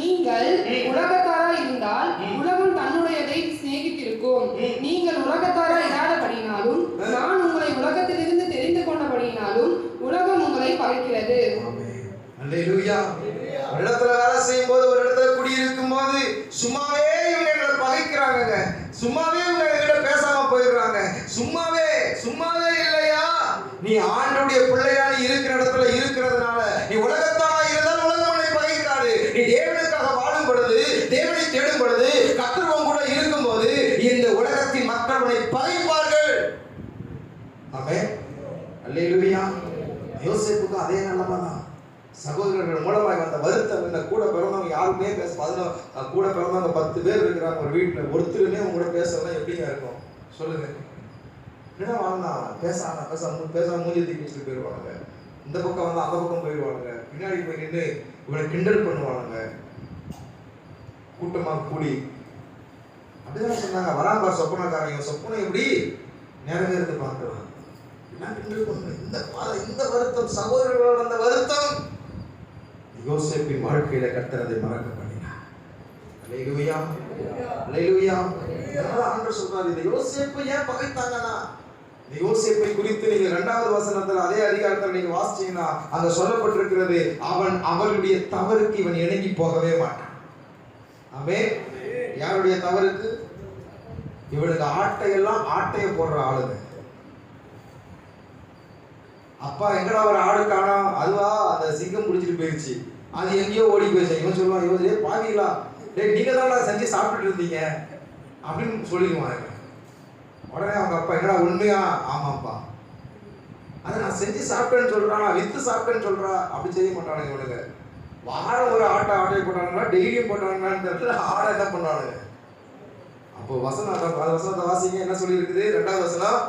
நீங்கள் உலகத்தாராய் இருந்தால் உலகம் தன்னுடையதை சிநேகித்திருக்கும். நீங்கள் உலகத்தாராய் இராதபடியினாலும் நான் உங்களை உலகத்திலிருந்து தெரிந்து கொண்டபடியினாலும் உலகம் உங்களை பகைக்கிறது. அல்லேலூயா. ஒரு இடத்துல வேலை செய்யும் போது, ஒரு இடத்துல குடியிருக்கும் போது சும்மாவே இவங்க எங்களை பகைக்கிறாங்க, சும்மாவே இவங்க எங்கிட்ட பேசாம போயிடுறாங்க. சும்மாவே இல்லையா? நீ ஆண்டவருடைய பிள்ளையா இருக்கிற இடத்துல இருக்கிறதுனால, நீ உலகத்தானா இருந்தால் உலகம் உன்னை பகைக்காது. நீ தேவனுக்காக வாழும் பொழுது, தேவனை தேடும் பொழுது, கர்த்தர் உன் கூட இருக்கும் போது இந்த உலகத்தின் மக்கள் உன்னை சகோதரர்கள் மூலமாக வந்த வருத்தம் என்ன? கூட பிறந்தவங்க யாருமே கூட பிறந்தவங்க 10 பேர் இருக்கிறாங்க ஒரு வீட்டில், ஒருத்தருமே அவங்க கூட பேசலாம் எப்படிங்க இருக்கும் சொல்லுங்க? என்ன வாங்கினா பேசாம மூஞ்சி தூக்கி வச்சுட்டு போயிடுவாங்க. இந்த பக்கம் வந்து அந்த பக்கம் போயிடுவாங்க. பின்னாடி போய் நின்று இவனை கிண்டல் பண்ணுவாங்க. கூட்டமாக கூடி அப்படிதான் சொன்னாங்க. வராங்க சொப்பனக்காரங்க, சொப்பனை எப்படி நிறைவேறது பார்க்கலாம். இந்த வருத்தம், சகோதரர்களோட அந்த வருத்தம் யோசேப்பின் வாழ்க்கையில கர்த்தர் அதை மறக்க பண்ணினார். அல்லேலூயா, அல்லேலூயா. ஆண்டவர் சொல்றாரு, இந்த யோசேப்பை ஏன் பகைத்தாங்கன்னா, இந்த யோசேப்பை குறித்து நீங்க 2வது வசனத்துல அதே அதிகாரத்துல நீங்க வாசிச்சீங்கன்னா அங்க சொல்லப்பட்டிருக்கிறது, அவருடைய தவறுக்கு இவன் இணங்கி போகவே மாட்டான். ஆமென். யாருடைய தவறுக்கு? இவனுக்கு ஆட்டையை போடுற ஆளுங்க. அப்பா எங்கடா ஒரு ஆடு காணோம், அதுவா அந்த சிங்கம் பிடிச்சிட்டு போயிடுச்சு, அது எங்கேயோ ஓடி போயிடுச்சு. இவன் சொல்லுவான், இவன் பாவீங்களா, நீங்க தான் செஞ்சு சாப்பிட்டுட்டு இருந்தீங்க அப்படின்னு சொல்லிடுவாங்க. உடனே அவங்க அப்பா, என்னடா உண்மையா? ஆமாப்பா, அதை நான் செஞ்சு சாப்பிட்டேன்னு சொல்றான், வித்து சாப்பிட்டேன்னு சொல்றா. அப்படி செய்ய மாட்டானுங்க இவனுங்க. வாரம் ஒரு ஆட்டையை போட்டானுங்களா, டெய்லியும் போட்டானுங்களான்னு தெரியல, ஆடை என்ன பண்ணானுங்க. அப்போ வசனத்தை வாசிங்க, என்ன சொல்லி இருக்குது? 2வது வசனம்.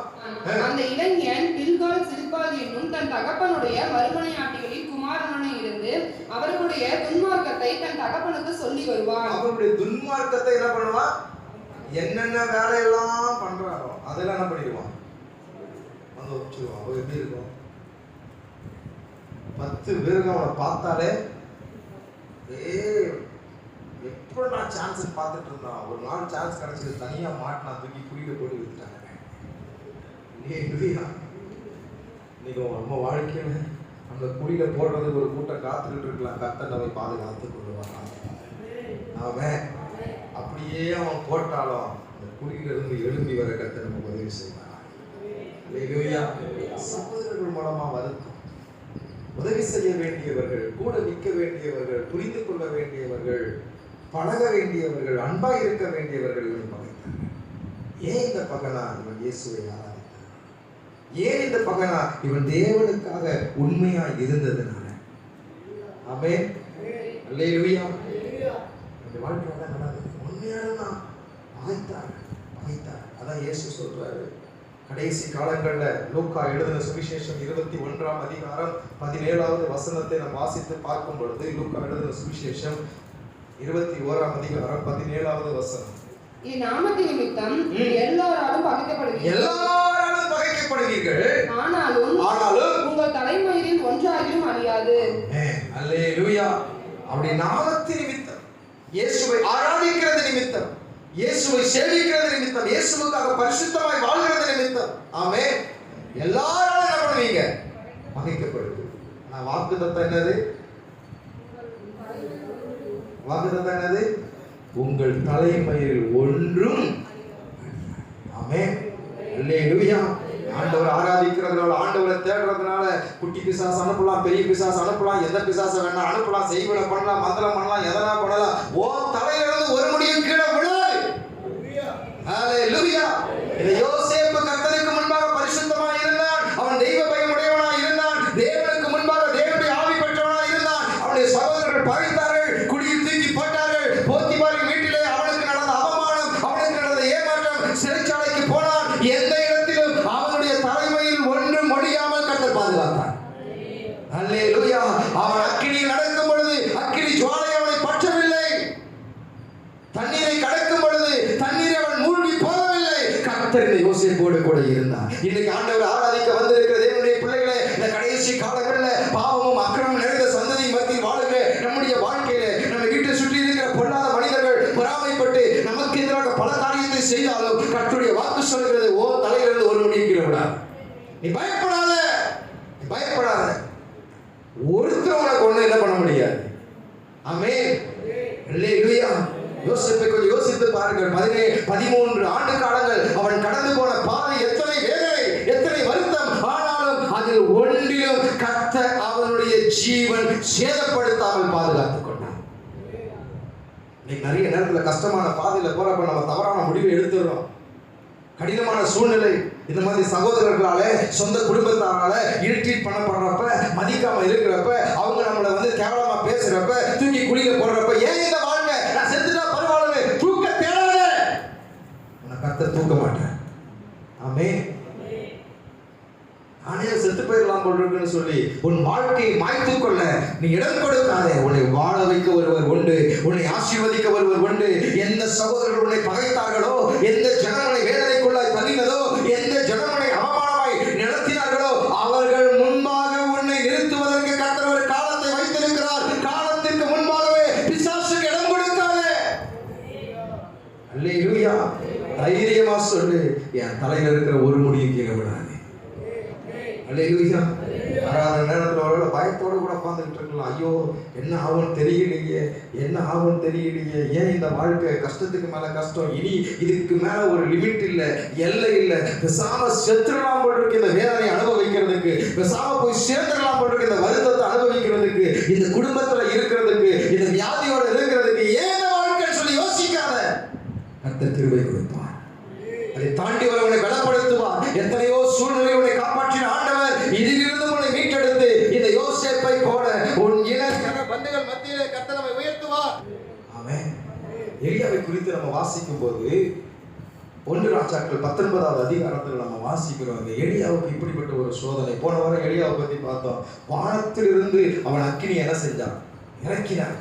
அந்த இளைஞன் பில்கால் சில்பால் என்னும் தன் தகப்பனுடைய மறுமனையாட்டிகளில் குமாரனாய் இருந்து அவர்களுடைய துன்மார்க்கத்தை தன் தகப்பனுக்கு சொல்லி வருவான். அவருடைய துன்மார்க்கத்தை என்ன பண்ணுவான்? என்னென்ன வேலையெல்லாம் பண்றாரோ அதெல்லாம் என்ன பண்ணிடுவான்? வந்து வச்சுருவான். அவன் எப்படி இருக்கும்? 10 பேருக்கு அவனை பார்த்தாலே எப்போ நான் சான்ஸ் பார்த்துட்டு இருந்தான். ஒரு நாள் சான்ஸ் கிடைச்சது, தனியா மாட்டினா, தூக்கி குடியில போட்டு வித்துட்டாங்க. இன்னைக்கு நம்ம வாழ்க்கையில அந்த குடியில போடுறதுக்கு ஒரு கூட்டம் காத்துக்கிட்டு இருக்கலாம். கர்த்தர் நம்மை பாதுகாத்து கொள்ளுவான். அவன் அப்படியே அவன் போட்டாலும் அந்த குடியில இருந்து எழும்பி வர கர்த்தர் நமக்கு உதவி செய்வான். அல்லேலூயா. சகோதரர்கள் மூலமா வருத்தம், உதவி செய்ய வேண்டியவர்கள், கூட நிற்க வேண்டியவர்கள், புரிந்து கொள்ள வேண்டியவர்கள், பழக வேண்டியவர்கள், அன்பாக இருக்க வேண்டியவர்கள் இவனை பகைத்தார்கள். ஏன் இந்த பகனா? இவன் இயேசுவை ஆராதித்தான். ஏன் இந்த பகனா? இவன் தேவனுக்காக உண்மையா இருந்ததுனால. ஆமென். அல்லேலூயா. இந்த வாழ்க்கையில நடந்தது உண்மையான பகைத்தார். அதான் இயேசு சொல்றாரு. கடைசி காலங்கள்ல லூக்கா எழுதின சுவிசேஷம் 21ஆம் அதிகாரம் 17வது வசனத்தை நாம் வாசித்து பார்க்கும் பொழுது, லூக்கா எழுதின சுவிசேஷம் 21ஆம் அதிகாரம் 17வது வசனம். என் நாமத்தின் நிமித்தம் எல்லாராலும் பகைக்கப்படுவீர்கள், ஆனாலும் உங்கள் தலைமயிரில் ஒன்றாகிலும் அழியாது. அல்லேலூயா. அப்படி நாமத்தின் நிமித்தம், இயேசுவை ஆராதிக்கிறது நிமித்தம், இயேசுவை சேவிக்கிறது நிமித்தம், இயேசுவுக்காக பரிசுத்தமாய் வாழ்கிறது நிமித்தம், ஆமென், எல்லாரும் என்ன பண்ணுவீங்க? பகைக்கப்படுவீங்க. ஆனா வாக்குத்தத்தம் என்னது? உங்கள் தலைமயிரில் ஒன்றும். ஆமென். அல்லேலூயா. ஆண்டவர் ஆராதிக்கிறதுனால, ஆண்டவரை தேடுறதுனால குட்டி பிசாசு அனுப்பலாம், பெரிய பிசாசு அனுப்பலாம், எந்த பிசாசு வேணா அனுப்பலாம், செய்வன பண்ணலாம், மந்திரம் பண்ணலாம், எதனா பண்ணலாம். ஓ தலையிலிருந்து ஒரு முடியும் கீழே விழாது. அல்லேலூயா. இந்த யோசேப்பு கர்த்தருக்கு முன்பாக பரிசுத்தமாய் இருந்தான். அவன் தெய்வ பயமுடையவனாய் இருந்தான். தேவனுக்கு முன்பாக தேவனுடைய ஆவி பெற்றவனாய் இருந்தான். அவனுடைய சகோதரர்கள் பகைத்தார்கள், குடியில் தூக்கி போட்டார்கள். போத்திபாரின் வீட்டிலே அவனுக்கு நடந்த அவமானம், அவனுக்கு நடந்த ஏமாற்றம், சிறைச்சாலைக்கு போனான். எந்த இடத்திலும் அவனுடைய தலைமையில் ஒன்றும் முடியாமல் கர்த்தர் பாதுகாத்தார். அல்லேலூயா. அவன் அக்கினியில் நடக்கும் பொழுது அக்கினி ஜுவாலை அவனை பற்றவில்லை. தண்ணீரை கடக்கும் பொழுது தண்ணீரை அவன் மூழ்கி போகவில்லை. கர்த்தர் இந்த யோசேப்போடு கூட இருந்தார். இன்னைக்கு ஆண்டவர் ஆராதிக்க வந்திருக்கிற தேவனுடைய பிள்ளைகளே, இந்த கடைசி காலங்களில் பாவமும் அக்கிரமம் நிறைந்த சந்ததி மத்தியில் வாழுகிற நம்முடைய வாழ்க்கையில, நம்ம வீட்டை சுற்றி இருக்கிற பொல்லாத மனிதர்கள் பொறாமைப்பட்டு நமக்கு எதிராக பல காரியத்தை செய்தாலும் கர்த்தருடைய வாக்கு சொல்கிறது, ஓ தலையிலிருந்து ஒரு முடியும் கீழே விடாது. நீ பயப்படாத, பயப்படாத. ஒருத்தர் உனக்கு ஒண்ணு என்ன பண்ண முடியாது. ஆமென். அல்லேலூயா. யோசிப்பை கொஞ்சம் யோசித்து பாருங்கள். 13 ஆண்டு காலங்கள் அவன் கடந்து போன பாதை எத்தனை வேதனை, எத்தனை வருத்தம். ஆனாலும் அதில் ஒன்றிலும் கர்த்தர் அவனுடைய ஜீவன் சேதப்படுத்தாமல் பாதுகாத்துக் கொண்டார். நிறைய நேரத்தில் கஷ்டமான பாதையில போறப்ப நம்ம தவறான முடிவை எடுத்துடுறோம். கடினமான சூழ்நிலை, இந்த மாதிரி சகோதரர்களால சொந்த குடும்பத்தாரால இரிட்டேட் பண்ணப்படுறப்ப, மதிக்காம இருக்கிறப்ப, அவங்க நம்மளை வந்து கேவலமா பேசுறப்ப, தூக்கி குழியில போடுறப்ப, ஏன் இந்த வாழ்க்கை, நான் செத்துட்டா பரவாயில்ல, தூக்க தேடாத, உன்னை கர்த்தர் தூக்க மாட்டேன். ஆமென். நானே செத்து போயிடலாம் போல் இருக்குன்னு சொல்லி உன் வாழ்க்கையை மாய்த்து கொள்ள நீ இடம் கொடுக்காதே. உன்னை வாழ வைக்க ஒருவர் உண்டு, உன்னை ஆசீர்வதிக்க ஒருவர் உண்டு. எந்த சகோதரர்கள் உன்னை பகைத்தார்களோ, எந்த ஜனங்களை வேதனைக்குள்ளாய் தள்ளினதோ, எந்த ஜனங்களை அவமானமாய் நடத்தினார்களோ, அவர்கள் முன்பாக உன்னை நிறுத்துவதற்கு கர்த்தர் ஒரு காலத்தை வைத்திருக்கிறார். காலத்திற்கு முன்பாகவே பிசாசுக்கு இடம் கொடுக்காதே. அல்லேலூயா. தைரியமா சொல்லு, என் தலையில இருக்கிற ஒரு முடியும் கீழே விடாது. அல்லேலூயா. ஆறாவது நேரத்தில் அவரோட பயத்தோடு கூட உட்காந்துக்கிட்டு இருக்கலாம். ஐயோ என்ன ஆகும்னு தெரியலையே, என்ன ஆகும்னு தெரியலையே, ஏன் இந்த வாழ்க்கை கஷ்டத்துக்கு மேல கஷ்டம், இனி இதுக்கு மேல ஒரு லிமிட் இல்லை, எல்லை இல்லை, பெசாம செத்துடலாம் போல் இருக்கு இந்த வேதனை அனுபவிக்கிறதுக்கு, பெசாம போய் சேர்ந்துடலாம் போல் இருக்கு இந்த வருத்தத்தை அனுபவிக்கிறதுக்கு, இந்த குடும்பத்துல இருக்கிறதுக்கு, இந்த வியாதியோட இருக்கிறதுக்கு, ஏன் இந்த வாழ்க்கைன்னு சொல்லி யோசிக்காத. கர்த்தர் கிருபை கொடுப்பார். அதை தாண்டி வரவனை பலப்படுத்துவார். எத்தனையோ சூழ்நிலைகளை காப்பாற்றின ஆண்டவர் இதிலிருந்து உன்னை மீட்டெடுத்து இந்த யோசேப்பை போல உன் இன பந்துகள் மத்தியிலே கர்த்தர் நம்மை உயர்த்துவார். ஆமென். எலியாவை குறித்து நம்ம வாசிக்கும் போது 1 ராஜாக்கள் 19வது அதிகாரத்தில் நம்ம வாசிக்கிறோம். இந்த எலியாவுக்கு இப்படிப்பட்ட ஒரு சோதனை. போன வாரம் எலியாவை பத்தி பார்த்தோம். வானத்திலிருந்து அவன் அக்கினி என்ன செஞ்சான், இறக்கினான்.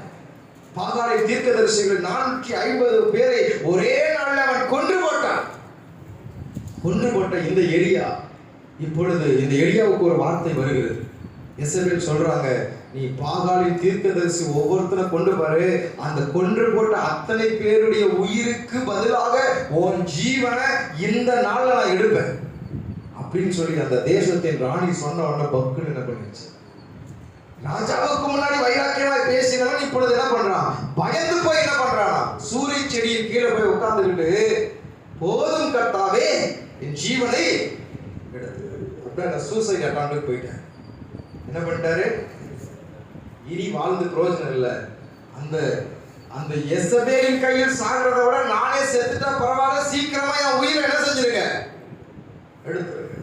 பாகாலை தீர்க்கதரிசிகள் 450 பேரை ஒரே நாளில் அவன் கொன்று போட்டான். கொன்று போட்ட இந்த எலியா, இப்பொழுது இந்த எலியாவுக்கு ஒரு வார்த்தை வருகிறது. எசபேல் சொல்றாங்க, நீ பாகாலின் தீர்க்கதரிசி ஒவ்வொருத்தரை கொண்டு பாரு, அந்த கொன்று போட்ட அத்தனை பேருடைய உயிருக்கு பதிலாக உன் ஜீவனை இந்த நாள்ல நான் எடுப்பேன் அப்படின்னு சொல்லி அந்த தேசத்தின் ராணி சொன்ன உடனே பக்குன்னு என்ன பண்ணிச்சு. ராஜாவுக்கு முன்னாடி வைராக்கியமாய் பேசினவன் இப்பொழுது என்ன பண்றான், பயந்து போய் என்ன பண்றான், சூரிய செடியின் கீழே போய் உட்கார்ந்துக்கிட்டு, போதும் கர்த்தாவே என் ஜீவனை எடுத்து, அப்படியே சூசைட் அட்டாண்டுக்கு போயிட்டேன். என்ன பண்ணிட்டாரு, இனி வாழ்ந்து பிரயோஜனம் இல்லை, அந்த அந்த எசபேலின் கையில் சாகிறத விட நானே செத்துட்டா பரவாயில்ல, சீக்கிரமா என் உயிரை என்ன செஞ்சிருக்க, எடுத்துருக்க.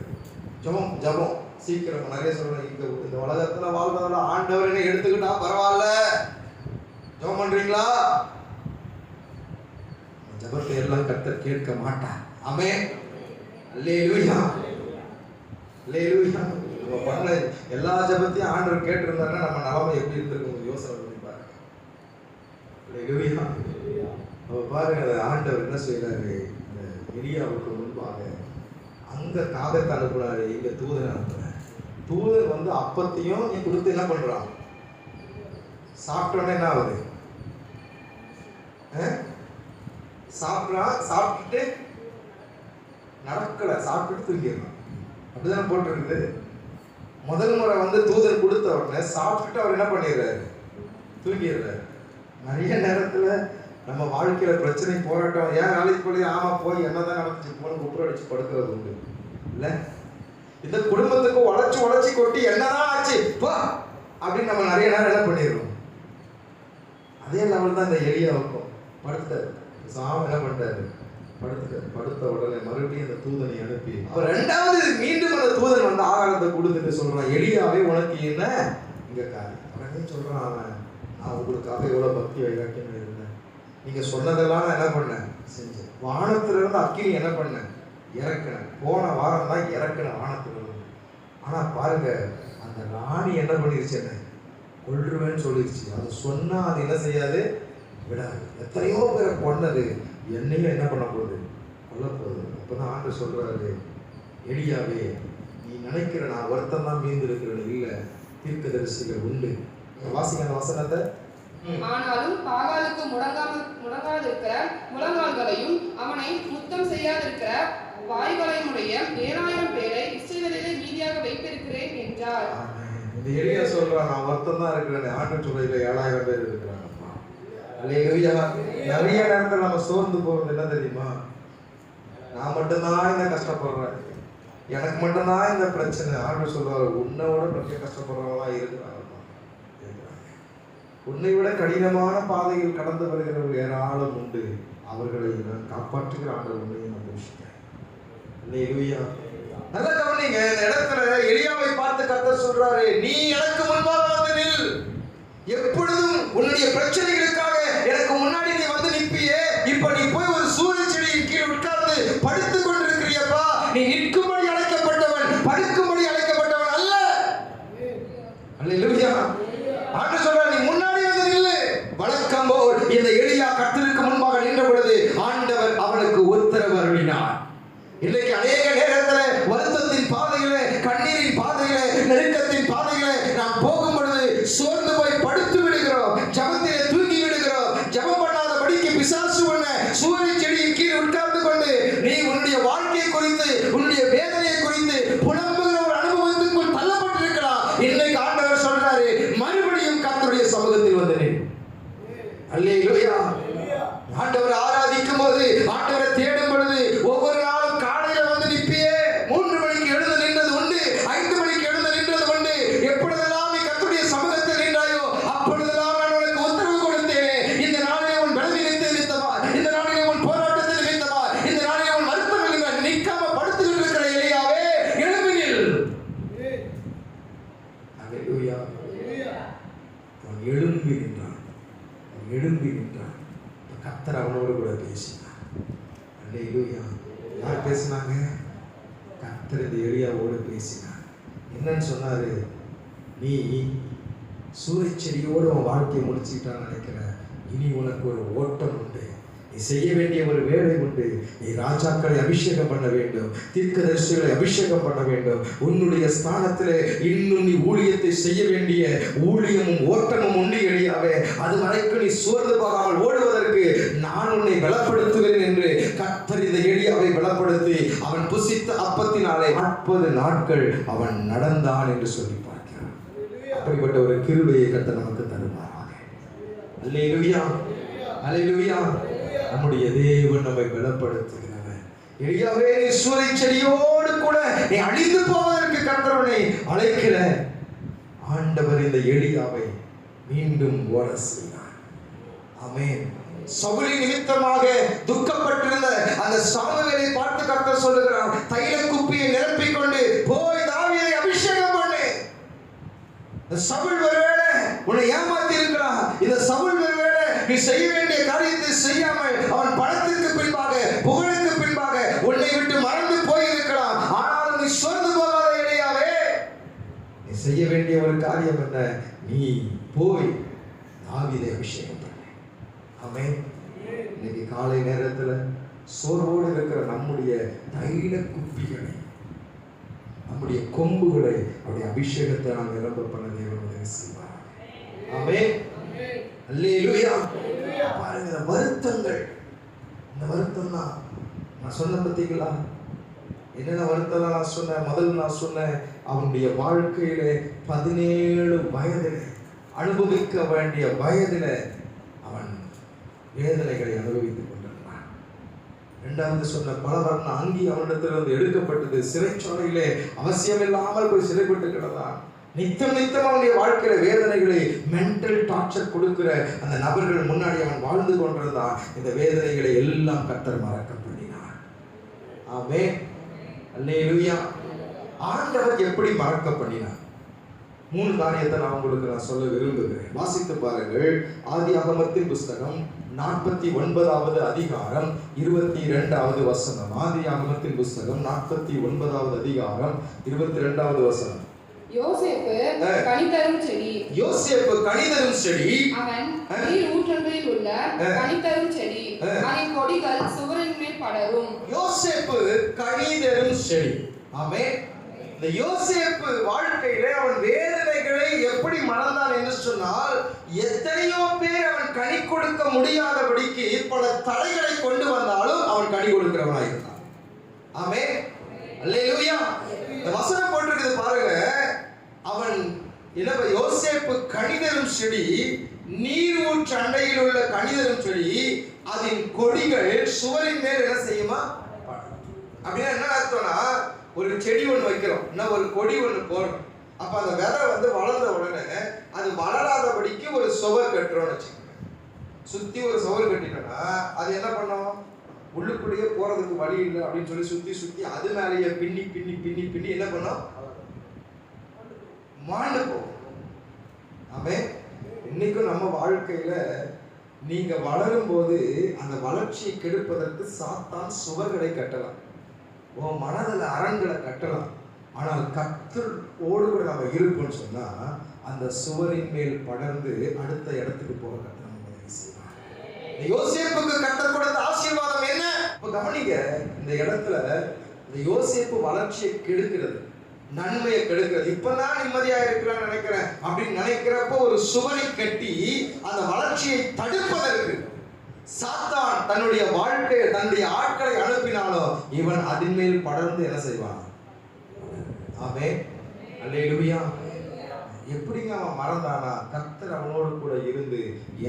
ஜபம் ஜபம் சீக்கிரம். நிறைய சொல்றேன், இந்த உலகத்துல வாழ்றதோட ஆண்டவர் என்ன எடுத்துக்கிட்டா பரவாயில்ல, ஜபம் பண்றீங்களா? ஜபத்தை எல்லாம் கர்த்தர் கேட்க மாட்டார். ஆமென். அல்லேலூயா. அல்லேலூயா. நம்ம பண்ண எல்லா ஜபத்தையும் ஆண்டவர் கேட்டிருந்தாருன்னா நம்ம நிலைமை எப்படி இருந்திருக்கும் யோசனை பண்ணி பாருங்க. அல்லேலூயா. நம்ம பாருங்க, ஆண்டவர் என்ன செய்யறாரு, எலியாவுக்கு முன்பாக அங்க காகத்தை அனுப்புனாரு, இங்க தூதனை அனுப்புனாரு. தூதன் வந்து அப்பத்தையும் நீ கொடுத்து என்ன பண்றான், சாப்பிட்டோன்னே என்ன ஆகுது, சாப்பிட்றான், சாப்பிட்டுட்டு நடக்கல, சாப்பிட்டுட்டு தூங்கிடலாம், அப்படிதானே போட்டிருக்குது. முதல் முறை வந்து தூதர் கொடுத்த உடனே சாப்பிட்டுட்டு அவர் என்ன பண்ணிடுறாரு, தூங்கிடுறாரு. நிறைய நேரத்துல நம்ம வாழ்க்கையில பிரச்சனை போராட்டம், ஏன் வேலைக்கு போய் ஆமா போய் என்னதான் நடந்துச்சு போன குப்புற அடிச்சு படுக்கிறது உண்டு இல்ல. இந்த குடும்பத்துக்கு உழைச்சு உழைச்சி கொட்டி என்னதான் ஆச்சு போ அப்படின்னு நம்ம நிறைய நேரம் என்ன பண்ணிடுறோம். அதே லெவல் தான் இந்த எலியாவுக்கும். படுத்தாரு, சாம என்ன பண்ணிட்டாரு, படுத்துட்டாரு. படுத்த உடனே மறுபடியும் அந்த தூதனை அனுப்பி அவர் ரெண்டாவது மீண்டும் அந்த தூதன் வந்து ஆகாரத்தை கொடுத்துட்டு சொல்றான், எலியாவே உனக்கு என்ன இங்க காரியம். உடனே சொல்றான் அவன், நான் உங்களுக்காக எவ்வளவு பக்தி வைராக்கியம் இருந்தேன், நீங்க சொன்னதெல்லாம் நான் என்ன பண்ணேன் செஞ்சேன். வானத்துல இருந்து அக்கினி என்ன பண்ணேன் இறக்குனேன். போன வாரம் தான் இறக்குனேன் வானத்துல இருந்து. ஆனா பாருங்க, அந்த ராணி என்ன பண்ணிருச்சு, என்ன கொல்லுவேன்னு சொல்லிருச்சு. அது சொன்னா அது என்ன செய்யாது, விடாது. எத்தனையோ பேரை கொன்னது, என்னையும் என்ன பண்ண போகுது, கொல்ல போகுது. அப்பதான் ஆண்டவர் சொல்றாரு, எலியாவே நீ நினைக்கிற நான் ஒருத்தன் தான் மீந்து இருக்கிறேன் இல்ல, தீர்க்கதரிசிகள் உண்டு. வாசிங்க அந்த வசனத்தை. ஆனாலும் பாகாலுக்கு முடங்காதிருக்கிற முழங்கால்களையும் அவனை முத்தம் செய்யாதிருக்கிற வாய்களையுடைய 7000 பேரை இஸ்ரவேலிலே மீதியாக வைத்திருக்கிறேன் என்றார். இந்த எலியா சொல்றான், நான் ஒருத்தன் தான் இருக்கிறேன், ஆண்டவர் சொல்றதுல 7000 பேர் இருக்கிறாங்க. அல்லேலூயா. நிறைய நேரத்தில் நம்ம சோர்ந்து போறது என்ன தெரியுமா, நான் மட்டும்தான் இந்த கஷ்டப்படுறேன், எனக்கு மட்டும்தான் இந்த பிரச்சனை. ஆண்டவர் சொல்றாரு, உன்னை விட பெரிய கஷ்டப்படுறவங்களா இருக்கிறாங்க, உன்னை விட கடினமான பாதையில் கடந்து வருகிறவர்கள் ஏராளம் உண்டு, அவர்களை நான் காப்பாற்றுகிற ஆண்டவர் உண்மையை நான் தரிசிக்கிறேன். அல்லேலூயா. நல்ல கவனிங்க, இந்த இடத்துல எலியாவை பார்த்து கர்த்தர் சொல்றாரு, நீ எனக்கு முன்பாக வந்து நில். எப்பொழுதும் உன்னுடைய பிரச்சனைகளுக்காக எனக்கு முன்னாடி நீ வந்து நிற்பியே, இப்ப நீ போய் ஒரு சூரிய செடியின் கீழ் உட்கார்ந்து படுத்துக் கொண்டிருக்கிறியப்பா. நீ நிற்கும்படி அழைக்கப்பட்டவன், படுக்கும்படி அழைக்கப்பட்டவன் அல்ல. அல்லேலூயா. ஆண்டு சொல்றார், நீ முன்னாடி வந்து நில்லு. வழக்கம் போல் இந்த எலியா கர்த்தருக்கு முன்பாக நின்ற பொழுது ஆண்டவர் அவனுக்கு உத்தரவு அருளினார். இன்னைக்கு அநேக நேரத்தில் வருத்தத்தின் பாதையிலே, கண்ணீரின் பாதையிலே, நெருக்கத்தின் பாதையிலே நாம் போகும் பொழுது சோர்ந்து போய் படுத்து விடுகிறோம், ஜபத்திலே தூங்கி விடுகிறோம். ஜபம் பண்ணாதபடிக்கு பிசாசு உன்னை சூரிய செடியின் கீழ் உட்கார்ந்து கொண்டு நீ உன்னுடைய வாழ்க்கையை குறித்து, உன்னுடைய வேதனையை குறித்து புலம்புகிற ஒரு அனுபவத்துக்குள் தள்ளப்பட்டிருக்கலாம். இன்னைக்கு ஆண்டவர் சொல்றாரு, மறுபடியும் கர்த்தருடைய சமூகத்தில் வந்து நில். அல்லேலூயா. ஆண்டவரை ஆராதிக்கும் போது, ஆண்டவரை தேடும் பொழுது ஒவ்வொரு நாளும் காலையில வந்து நிற்பியே. 3 மணிக்கு எழுந்து நின்றது உண்டு, 5 மணிக்கு எழுந்து நின்றது உண்டு. எப்பொழுதெல்லாம் நீ கர்த்தருடைய சமூகத்தில் நின்றாயோ அப்பொழுதெல்லாம் நான் உனக்கு உத்தரவு கொடுத்தேனே. இந்த நாளிலே உன் பலவீனத்தை நிமித்தமா, இந்த நாளிலே உன் போராட்டத்தை நிமித்தமா, இந்த நாளிலே உன் வருத்தம் நிமித்தமா நிற்காம படுத்துக்கிட்டு இருக்கிற எலியாவே, எழும்பி நில். அல்லேலூயா. அவன் எழும்பி நின்றான், அவன் எழும்பி நின்றான். கர்த்தர் அவனோடு கூட பேசினார். அல்லேலூயா. யார் பேசினாங்க? கர்த்தர் இந்த எலியாவோடு பேசினார். என்னன்னு சொன்னாரு? நீ சூரிய செடியோடு உன் வாழ்க்கையை முடிச்சுக்கிட்டான்னு நினைக்கிற, இனி உனக்கு ஒரு ஓட்டம் உண்டு, நீ செய்ய வேண்டிய ஒரு வேலை உண்டு. நீ ராஜாக்களை அபிஷேகம் பண்ண வேண்டும், தீர்க்கதரிசிகளை அபிஷேகம் பண்ண வேண்டும். உன்னுடைய ஸ்தானத்திலே இன்னும் நீ ஊழியத்தை செய்ய வேண்டிய ஊழியமும் ஓட்டமும் உண்டு எலியாவே. அது வரைக்கும் நீ சோர்ந்து போகாமல் ஓடுவதற்கு நான் உன்னை பலப்படுத்துவேன் என்று கர்த்தர் இந்த எலியாவை பலப்படுத்தி அவன் புசித்த அப்பத்தினாலே 40 நாட்கள் அவன் நடந்தான் என்று சொல்லி பார்க்கிறான். அப்படிப்பட்ட ஒரு கிருபையை கர்த்தர் நமக்கு தருவாராக. அல்லேலூயா. அல்லேலூயா. நம்முடைய தேவன் நம்மை பலப்படுத்துகிறவர். எலியாவே, நீ சூரிய செடியோடு கூட நீ அழிந்து போவதற்கு கர்த்தர் உன்னை அழைக்கிற ஆண்டவர் இந்த எலியாவை மீண்டும் ஓட செய்தார். ஆமென். சவுலின் நிமித்தமாக துக்கப்பட்டிருந்த அந்த சாமுவேலை பார்த்து கர்த்தர் சொல்லுகிறார், தைல குப்பியை நிரப்பிக் கொண்டு போய் தாவீதை அபிஷேகம் பண்ணு. இந்த சவுல் ஒருவேளை உன்னை ஏமாத்தி இருக்கிறான். இந்த சவுல் ஒருவேளை நீ செய்ய வேண்டிய காரியத்தை செய்யாமல் அவன் பணத்திற்கு பின்பாக, புகழுக்கு பின்பாக உன்னை விட்டு மறந்து போயிருக்கலாம். ஆனாலும் நீ சோர்ந்து போகாத எலியாவே, நீ செய்ய வேண்டிய ஒரு காரியம் என்ன? நீ போய் தாவீதை அபிஷேகம் பண்ணு. ஆமென். இன்னைக்கு காலை நேரத்தில் சோர்வோடு இருக்கிற நம்முடைய தைல குப்பிகளை, நம்முடைய கொம்புகளை அவருடைய அபிஷேகத்தை நாம் நிரம்ப பண்ண தேவன் உதவி செய்வார். ஆமென். அல்லேலூயா. பாருங்க, இந்த வருத்தங்கள், இந்த வருத்தம் தான் நான் சொன்ன பார்த்தீங்களா? என்னென்ன வருத்தம் நான் சொன்னேன்? முதல்ல நான் சொன்னேன், அவனுடைய வாழ்க்கையிலே 17 வயதில் அனுபவிக்க வேண்டிய வயதில் அவன் வேதனைகளை அனுபவித்துக் கொண்டிருந்தான். இரண்டாவது சொன்ன பலவர்ண அங்கி அவனிடத்திலிருந்து எடுக்கப்பட்டது. சிறைச்சாலையிலே அவசியமில்லாமல் போய் சிறைப்பட்டு கிடந்தான். நித்தம் நித்தம் அவனுடைய வாழ்க்கையில வேதனைகளை, மென்டல் டார்ச்சர் கொடுக்கிற அந்த நபர்கள் முன்னாடி அவன் வாழ்ந்து கொண்டிருந்தான். இந்த வேதனைகளை எல்லாம் கர்த்தர் மறக்க பண்ணினார். ஆமென். அல்லேலூயா. ஆண்டவர் எப்படி மறக்க பண்ணினார்? 3 காரியத்தை நான் உங்களுக்கு சொல்ல விரும்புகிறேன். வாசித்து பாருங்கள். ஆதியாகமத்தின் புஸ்தகம் 49வது அதிகாரம் 22வது வசனம். ஆதியாகமத்தின் புஸ்தகம் 49வது அதிகாரம் 22வது வசனம். யோசேப்பு கனிதரும் செடி. யோசேப்பு கனிதரும் செடி. அவன் நீர் ஊற்றங்களில் உள்ள கனிதரும் செடி. அதன் கொடிகள் சுவரின் மேல் படரும். யோசேப்பு கனிதரும் செடி. ஆமென். இந்த யோசேப்பு வாழ்க்கையிலே அவன் வேதனைகளை எப்படி மறந்தான் என்று சொன்னால், எத்தனையோ பேர் அவன் கனி கொடுக்க முடியாதபடிக்கு பல தடைகளை கொண்டு வந்தாலும் அவன் கனி கொடுக்கிறவனாக இருந்தான். ஆமென். அல்லேலூயா. இந்த வசனம் போட்டிருக்குது பாருங்க. அவன் யோசேப்பு கனிதரும் செடி, நீர் ஊற்று அண்டையில் உள்ள கனிதரும் செடி, அதன் கொடிகள் சுவரின் மேல் என்ன செய்யுமா? அப்படின்னா என்ன அர்த்தம்னா, ஒரு செடி ஒன்று வைக்கிறோம், இன்னும் ஒரு கொடி ஒன்று போடுறோம். அப்ப அந்த விதை வளர்ந்த உடனே அது வளராதபடிக்கு ஒரு சுவர் கட்டுறோம்னு வச்சுக்கோங்க. சுத்தி ஒரு சுவர் கட்டிட்டோம்னா அது என்ன பண்ணும்? உள்ளுக்குள்ளேயே போறதுக்கு வழி இல்லை அப்படின்னு சொல்லி சுத்தி சுத்தி அது மேலேயே பின்னி பின்னி பின்னி பின்னி என்ன பண்ணோம், மாண்டு போகும். ஆமே. இன்னைக்கும் நம்ம வாழ்க்கையில நீங்க வளரும் போது அந்த வளர்ச்சியை கெடுப்பதற்கு சாத்தான் சுவர்களை கட்டலாம், உன் மனதில் அரண்களை கட்டலாம். ஆனால் கர்த்தரோடு கூட நம்ம இருப்போம்னு சொன்னா அந்த சுவரின் மேல் படர்ந்து அடுத்த இடத்துக்கு போக கர்த்தர் நமக்கு உதவி செய்வார். யோசேப்புக்கு கர்த்தர் கொடுத்த ஆசீர்வாதம் என்ன? இப்ப கவனிங்க, இந்த இடத்துல இந்த யோசேப்பு வளர்ச்சியை கெடுக்கிறது, நன்மையை கெடுக்கிறது. இப்பதான் நிம்மதியா இருக்கலாம்னு நினைக்கிறேன் அப்படின்னு நினைக்கிறப்போ ஒரு சுவரை கட்டி அந்த வளர்ச்சியை தடுப்பதற்கு சாத்தான் தன்னுடைய வாழ்க்கையை தன்னுடைய ஆட்களை அனுப்பினாலும் இவன் அதன் மேல் படர்ந்து என்ன செய்வான்? ஆமென். அல்லேலூயா. எப்படிங்க அவன் மறந்தானா? கர்த்தர் அவனோடு கூட இருந்து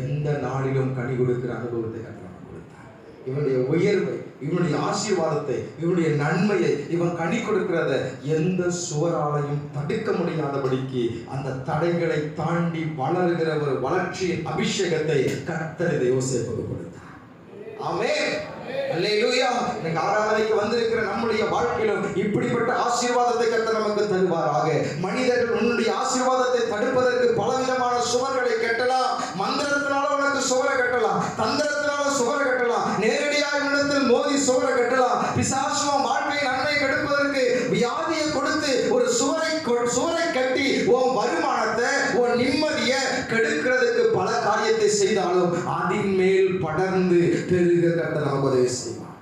எந்த நாளிலும் கனி கொடுக்கிற அனுபவத்தை கர்த்தர் கொடுத்தார். இவனுடைய உயர்வை, இவனுடைய ஆசீர்வாதத்தை, இவனுடைய நன்மையை, இவன் கனி கொடுக்கிறத எந்த சுவராலையும் தடுக்க முடியாதபடிக்கு அந்த தடைகளை தாண்டி வளர்கிற ஒரு வளர்ச்சியின் அபிஷேகத்தை கர்த்தர் இந்த யோசேப்புக்கு கொடுத்தார். ஆமென். அல்லேலூயா. இன்னைக்கு ஆராதனைக்கு வந்திருக்கிற நம்முடைய வாழ்க்கையிலும் இப்படிப்பட்ட ஆசீர்வாதத்தை கர்த்தர் நமக்கு தருவாராக. மனிதர்கள் உன்னுடைய ஆசீர்வாதத்தை தடுப்பதற்கு பலவிதமான சுவர்களை கட்டலாம். மந்திரத்தினால உனக்கு சுவரை கட்டலாம், தந்திரத்தினால சுவரை கட்டலாம், நேரடியாக இடத்தில் மோதி சுவரை கட்டலாம். பிசாசும் வாழ்க்கையை நன்மை கெடுப்பதற்கு வியாதியை கொடுத்து ஒரு சுவரை கட்டி உன் வருமானத்தை, உன் நிம்மதியை கெடுக்கிறதுக்கு பல காரியத்தை செய்தாலும் அதன் மேல் படர்ந்து பெருக கர்த்தர் நமக்கு உதவி செய்வார்.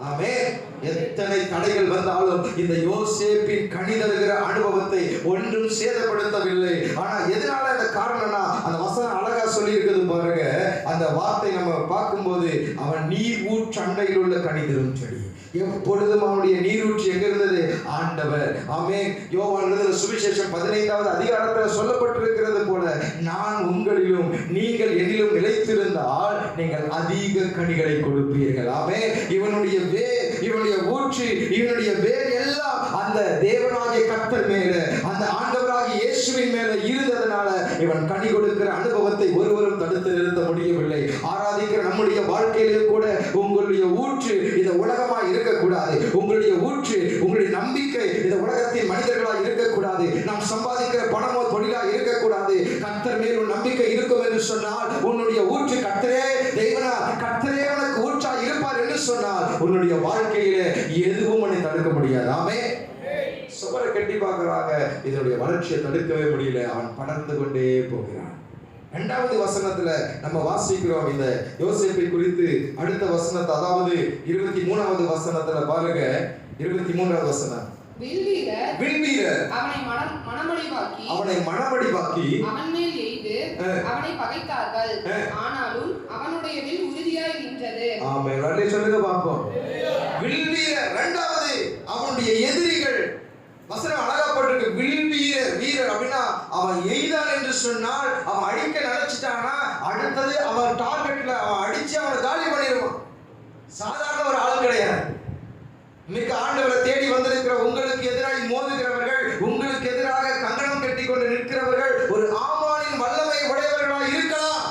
ஆமென். எத்தனை தடைகள் வந்தாலும் இந்த யோசேப்பின் கனி தருகிற அனுபவத்தை ஒன்றும் சேதப்படுத்தவில்லை. ஆனா எதனால இந்த காரணம்னா அந்த வசனம் அழகா சொல்லி இருக்குது பாருங்க. அந்த வார்த்தை நம்ம பார்க்கும்போது அவன் நீர் ஊற்றண்டையில் உள்ள கனி தரும் செடி. எப்பொழுதும் அவனுடைய நீரூற்று எங்க இருந்தது? ஆண்டவர். ஆமென். யோவான் எழுதின சுவிசேஷம் 15வது அதிகாரத்தில் சொல்லப்பட்டிருக்கிறது போல, நான் உங்களிலும் நீங்கள் என்னிலும் நிலைத்திருந்தால் நீங்கள் அதிக கனிகளை கொடுப்பீர்கள். ஆமென். இவனுடைய வேர், இவனுடைய ஊற்று, இவனுடைய வேர் எல்லாம் அந்த தேவனாகிய கர்த்தர் மேல, அந்த ஆண்டவராகிய இயேசுவின் மேல இருந்ததனால இவன் கனி கொடுக்கிற அனுபவத்தை ஒருவரும் தடுத்து நிறுத்த முடியவில்லை. ஆராதிக்கிற நம்முடைய வாழ்க்கையிலே கூட உங்களுடைய ஊற்று இந்த உலகமாய் இருக்கக்கூடாது. உங்களுடைய ஊற்று, உங்களுடைய நம்பிக்கை இந்த உலகத்தின் மனிதர்களாய் இருக்கக்கூடாது. நாம் சம்பாதிக்கிற பணமோ தொழிலா இருக்கக்கூடாது. கர்த்தர் மேல் ஒரு நம்பிக்கை இருக்கும் என்று சொன்னால் உன்னுடைய ஊற்று கர்த்தரே தேவனா, கர்த்தரே உனக்கு ஊற்றா இருப்பார் என்று சொன்னால் உன்னுடைய வாழ்க்கையில எதுவும் உன்னை தடுக்க முடியாது. ஆமென். சுவரை கட்டி பார்க்கிறாங்க, இதனுடைய வளர்ச்சியை தடுக்கவே முடியல. அவன் படர்ந்து கொண்டே போகிறான். இரண்டாவது வசனத்துல நம்ம வாசிக்கிறோம் இந்த யோசேப்பை குறித்து. அடுத்த வசனத்தை, அதாவது 23வது வசனத்துல பாருங்க. 23வது வசனம். வில்வீரர் அவனை மனமடிவாக்கி அவன் மேல் எய்து அவனை பகைத்தார்கள். ஆனாலும் அவனுடைய வில் உறுதியாய் நின்றது. ஆமென். வரலே சொல்லுங்க பாப்போம். வில்வீரர். இரண்டாவது அவனுடைய எதிரிகள். வசனம் அழகா போட்டிருக்கு. வில்வீரர். வீரர் அப்படின்னா அவன் எய்தான் என்று சொன்னால் அவன் அடிக்க நினைச்சிட்டானா அடுத்தது அவன் டார்கெட்ல அவன் அடிச்சு அவனை காலி பண்ணிடுவான். சாதாரண ஒரு ஆள் கிடையாது. மிக ஆண்டவரை தேடி வந்திருக்கிற உங்களுக்கு எதிராக மோதுகிறவர்கள், உங்களுக்கு எதிராக கங்கணம் கட்டி கொண்டு நிற்கிறவர்கள் ஒரு ஆமானின் வல்லமை உடையவர்களாக இருக்கலாம்.